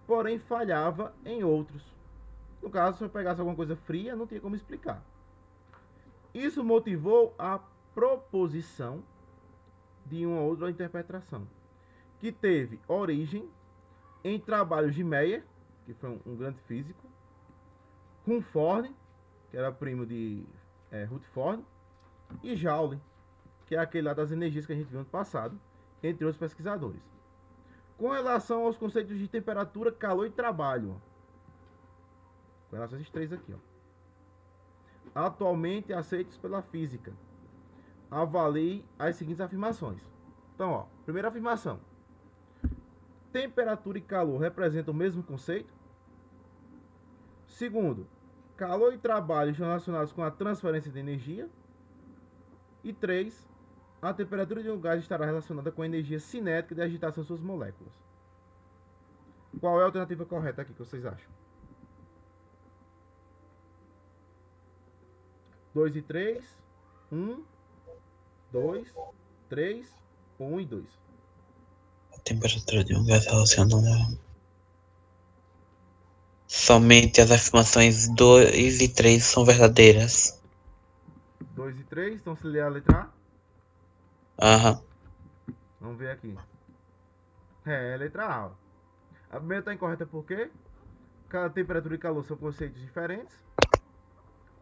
porém falhava em outros. No caso, se eu pegasse alguma coisa fria, não tinha como explicar. Isso motivou a proposição de uma outra interpretação, que teve origem em trabalhos de Meyer, que foi um grande físico, Rumford, que era primo de Rutherford, e Joule, que é aquele lá das energias que a gente viu no passado, entre outros pesquisadores. Com relação aos conceitos de temperatura, calor e trabalho, com relação a esses três aqui, ó, atualmente aceitos pela física, avalie as seguintes afirmações. Então, ó, primeira afirmação: temperatura e calor representam o mesmo conceito. Segundo, calor e trabalho estão relacionados com a transferência de energia. E 3, a temperatura de um gás estará relacionada com a energia cinética de agitação de suas moléculas. Qual é a alternativa correta aqui que vocês acham? 2 e 3, 1, 2, 3, 1 e 2. A temperatura de um gás relacionada. Somente as afirmações 2 e 3 são verdadeiras. 2 e 3, então se ler a letra A? Aham. Vamos ver aqui. É, letra A. A primeira está incorreta por quê? Cada temperatura e calor são conceitos diferentes.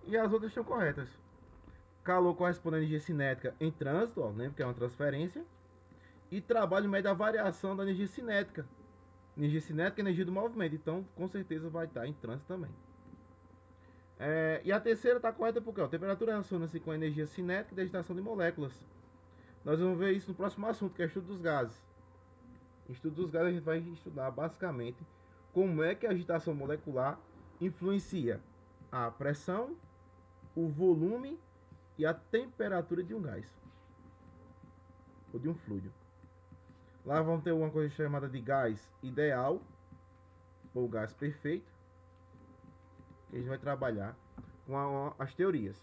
E as outras estão corretas. Calor corresponde à energia cinética em trânsito, ó, lembra que é uma transferência. E trabalho mede a variação da energia cinética. Energia cinética é energia do movimento, então com certeza vai estar em trânsito também. E a terceira está correta porque a temperatura relaciona-se com a energia cinética e da agitação de moléculas. Nós vamos ver isso no próximo assunto, que é o estudo dos gases. Em estudo dos gases a gente vai estudar basicamente como é que a agitação molecular influencia a pressão, o volume e a temperatura de um gás ou de um fluido. Lá vamos ter uma coisa chamada de gás ideal ou gás perfeito, que a gente vai trabalhar com as teorias.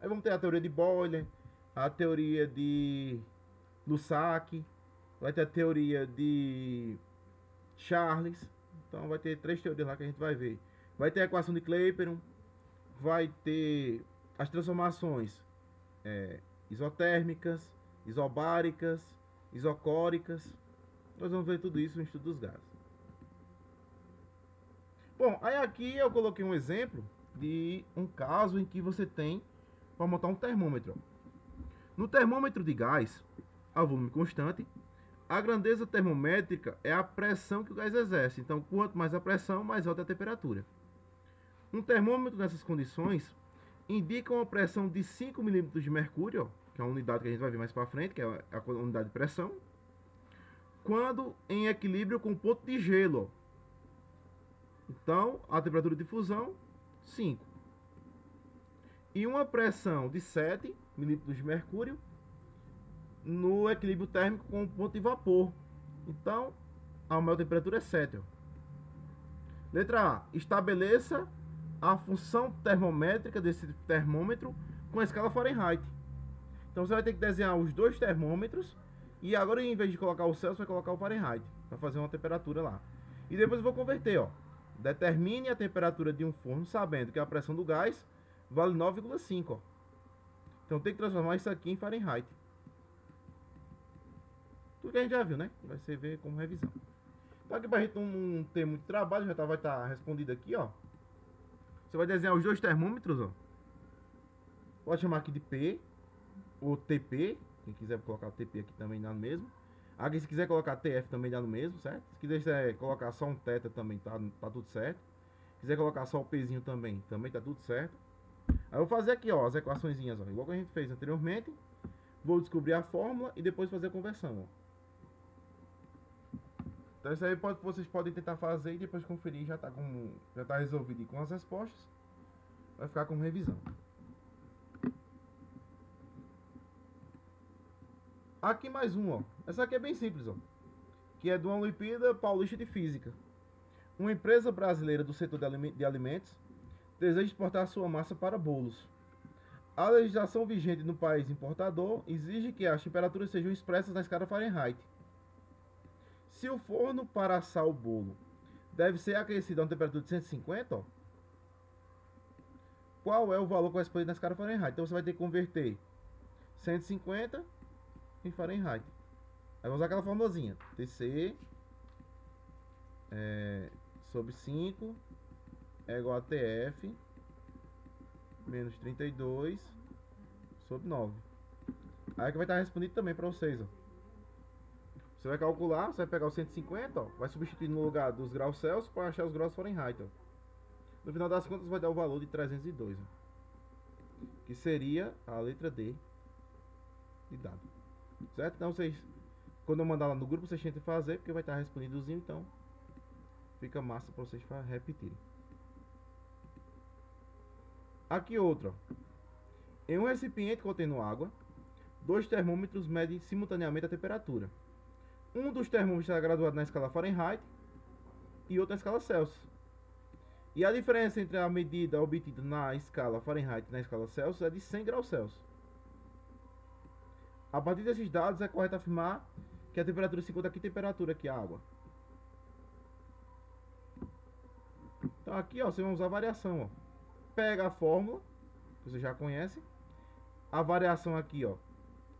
Aí vamos ter a teoria de Boyle, a teoria de Lussac, vai ter a teoria de Charles. Então vai ter 3 teorias lá que a gente vai ver. Vai ter a equação de Clapeyron, vai ter as transformações isotérmicas, isobáricas, isocóricas. Nós vamos ver tudo isso no estudo dos gases. Bom, aí aqui eu coloquei um exemplo de um caso em que você tem para montar um termômetro. No termômetro de gás, a volume constante, a grandeza termométrica é a pressão que o gás exerce. Então, quanto mais a pressão, mais alta a temperatura. Um termômetro nessas condições indica uma pressão de 5 milímetros de mercúrio, que é a unidade que a gente vai ver mais para frente, que é a unidade de pressão, quando em equilíbrio com o ponto de gelo. Então, a temperatura de fusão, 5. E uma pressão de 7 milímetros de mercúrio no equilíbrio térmico com o ponto de vapor. Então, a maior temperatura é 7. Ó. Letra A. Estabeleça a função termométrica desse termômetro com a escala Fahrenheit. Então, você vai ter que desenhar os 2 termômetros. E agora, em vez de colocar o Celsius, vai colocar o Fahrenheit. Para fazer uma temperatura lá. E depois eu vou converter, ó. Determine a temperatura de um forno sabendo que a pressão do gás vale 9,5. Então tem que transformar isso aqui em Fahrenheit. Tudo que a gente já viu, né? Vai ser ver como revisão. Então aqui pra gente não ter muito trabalho, já vai estar respondido aqui, ó. Você vai desenhar os 2 termômetros, ó. Pode chamar aqui de P ou TP. Quem quiser colocar o TP aqui também dá no mesmo. Aqui se quiser colocar TF também dá no mesmo, certo? Se quiser colocar só um θ também tá tudo certo. Se quiser colocar só o Pzinho também tá tudo certo. Aí eu vou fazer aqui, ó, as equaçõezinhas, ó, igual que a gente fez anteriormente. Vou descobrir a fórmula e depois fazer a conversão, ó. Então isso aí vocês podem tentar fazer e depois conferir, já tá resolvido com as respostas. Vai ficar como revisão. Aqui mais um, ó. Essa aqui é bem simples, ó. Que é de uma Olimpíada Paulista de Física. Uma empresa brasileira do setor de alimentos deseja exportar sua massa para bolos. A legislação vigente no país importador exige que as temperaturas sejam expressas na escala Fahrenheit. Se o forno para assar o bolo deve ser aquecido a uma temperatura de 150, ó, qual é o valor correspondente na escala Fahrenheit? Então você vai ter que converter 150 em Fahrenheit. Aí vou usar aquela formulazinha. TC sobre 5 é igual a TF menos 32 sobre 9. Aí que vai estar respondido também para vocês, ó. Você vai calcular, você vai pegar o 150, ó, vai substituir no lugar dos graus Celsius para achar os graus Fahrenheit, ó. No final das contas vai dar o valor de 302, ó, que seria a letra D de dado. Certo? Então vocês, quando eu mandar lá no grupo, vocês tentem fazer, porque vai estar respondidozinho, então fica massa para vocês repetirem. Aqui outra. Em um recipiente contendo água, 2 termômetros medem simultaneamente a temperatura. Um dos termômetros está graduado na escala Fahrenheit e outro na escala Celsius. E a diferença entre a medida obtida na escala Fahrenheit e na escala Celsius é de 100 graus Celsius. A partir desses dados, é correto afirmar que a temperatura se encontra aqui, temperatura aqui, a água. Então aqui, ó, você vai usar a variação, ó. Pega a fórmula, que você já conhece. A variação aqui, ó,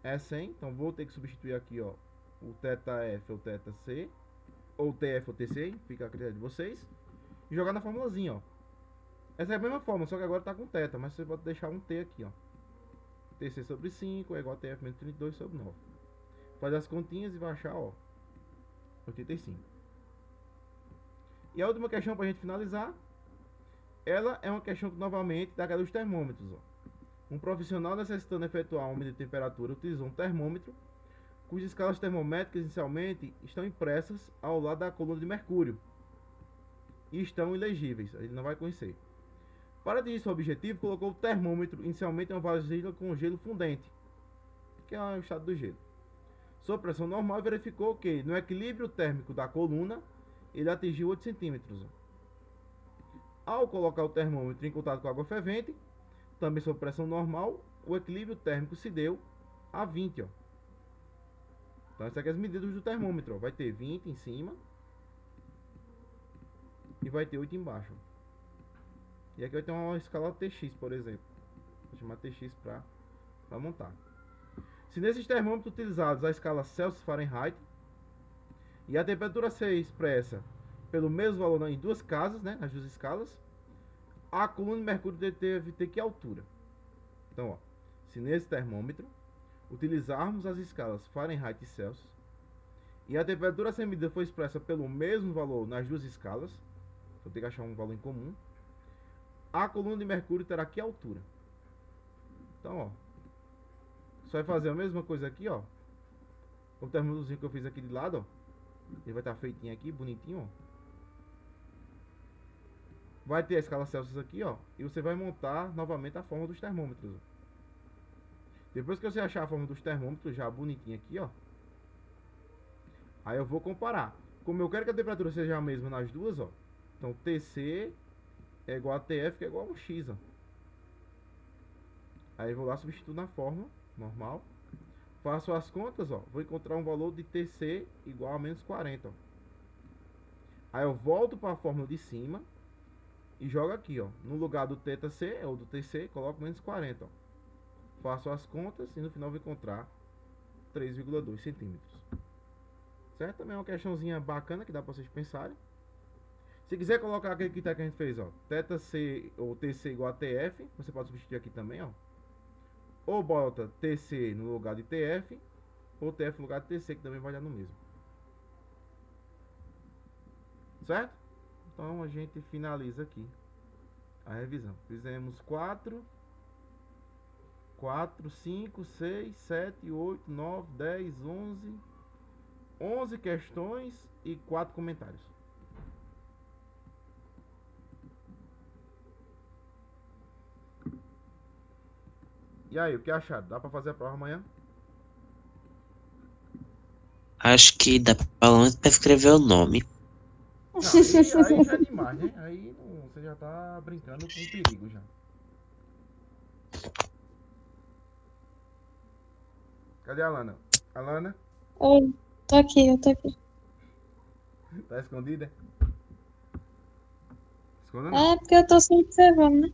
é 100. Então vou ter que substituir aqui, ó, o θF ou θC. ou TF ou TC, fica a critério de vocês, e jogar na formulazinha, ó. Essa é a mesma fórmula, só que agora tá com θ, mas você pode deixar um T aqui, ó. TC sobre 5 é igual a TF menos 32 sobre 9. Faz as continhas e vai achar, ó, 85. E a última questão pra gente finalizar, ela é uma questão que, novamente, dá aquela dos termômetros, ó. Um profissional necessitando efetuar uma medida de temperatura utilizou um termômetro cujas escalas termométricas inicialmente estão impressas ao lado da coluna de mercúrio e estão ilegíveis, ele não vai conhecer. Para atingir seu objetivo, colocou o termômetro inicialmente em uma vasilha com gelo fundente, que é o estado do gelo. Sob pressão normal, verificou que no equilíbrio térmico da coluna ele atingiu 8 centímetros. Ao colocar o termômetro em contato com a água fervente, também sob pressão normal, o equilíbrio térmico se deu a 20, ó. Então, essas aqui são as medidas do termômetro, ó. Vai ter 20 em cima e vai ter 8 embaixo. E aqui vai ter uma escala TX, por exemplo. Vou chamar TX para montar. Se nesses termômetros utilizados a escala Celsius-Fahrenheit e a temperatura ser expressa pelo mesmo valor em duas casas, né, nas duas escalas, a coluna de mercúrio deve ter que altura. Então, ó, se nesse termômetro utilizarmos as escalas Fahrenheit e Celsius e a temperatura a ser medida for expressa pelo mesmo valor nas duas escalas, vou ter que achar um valor em comum, a coluna de mercúrio terá que altura. Então, ó, só vai fazer a mesma coisa aqui, ó, com o termômetrozinho que eu fiz aqui de lado, ó, ele vai estar feitinho aqui, bonitinho, ó. Vai ter a escala Celsius aqui, ó, e você vai montar novamente a forma dos termômetros, ó. Depois que você achar a forma dos termômetros já bonitinha aqui, ó, aí eu vou comparar. Como eu quero que a temperatura seja a mesma nas duas, ó, então TC é igual a TF, que é igual a 1x, ó. Aí eu vou lá, substituir na fórmula normal, faço as contas, ó, vou encontrar um valor de TC igual a menos 40, ó. Aí eu volto para a fórmula de cima e jogo aqui, ó, no lugar do θC ou do TC, coloco menos 40, ó. Faço as contas e no final vou encontrar 3,2 centímetros. Certo? Também é uma questãozinha bacana que dá para vocês pensarem. Se quiser colocar aquele que a gente fez, ó, θC ou TC igual a TF, você pode substituir aqui também, ó. Ou bota TC no lugar de TF, ou TF no lugar de TC, que também vai dar no mesmo. Certo? Então a gente finaliza aqui a revisão. Fizemos 4, 5, 6, 7, 8, 9, 10, 11 questões e 4 comentários. E aí, o que acharam? Dá pra fazer a prova amanhã? Acho que dá pelo menos pra escrever o nome. Não, aí já é demais, né? Aí você já tá brincando com perigo já. Cadê a Alana? Alana? Oi, eu tô aqui. Tá escondida? Esconda não. É, porque eu tô só observando, né?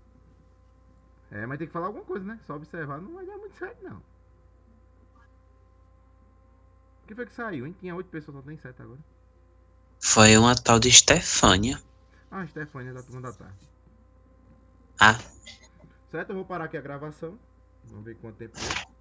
É, mas tem que falar alguma coisa, né? Só observar não vai dar muito certo, não. O que foi que saiu, hein? Tinha 8 pessoas, só tem 7 agora. Foi uma tal de Stefânia. Ah, a Stefânia da turma da tarde. Ah, Certo? Eu vou parar aqui a gravação. Vamos ver quanto tempo deu.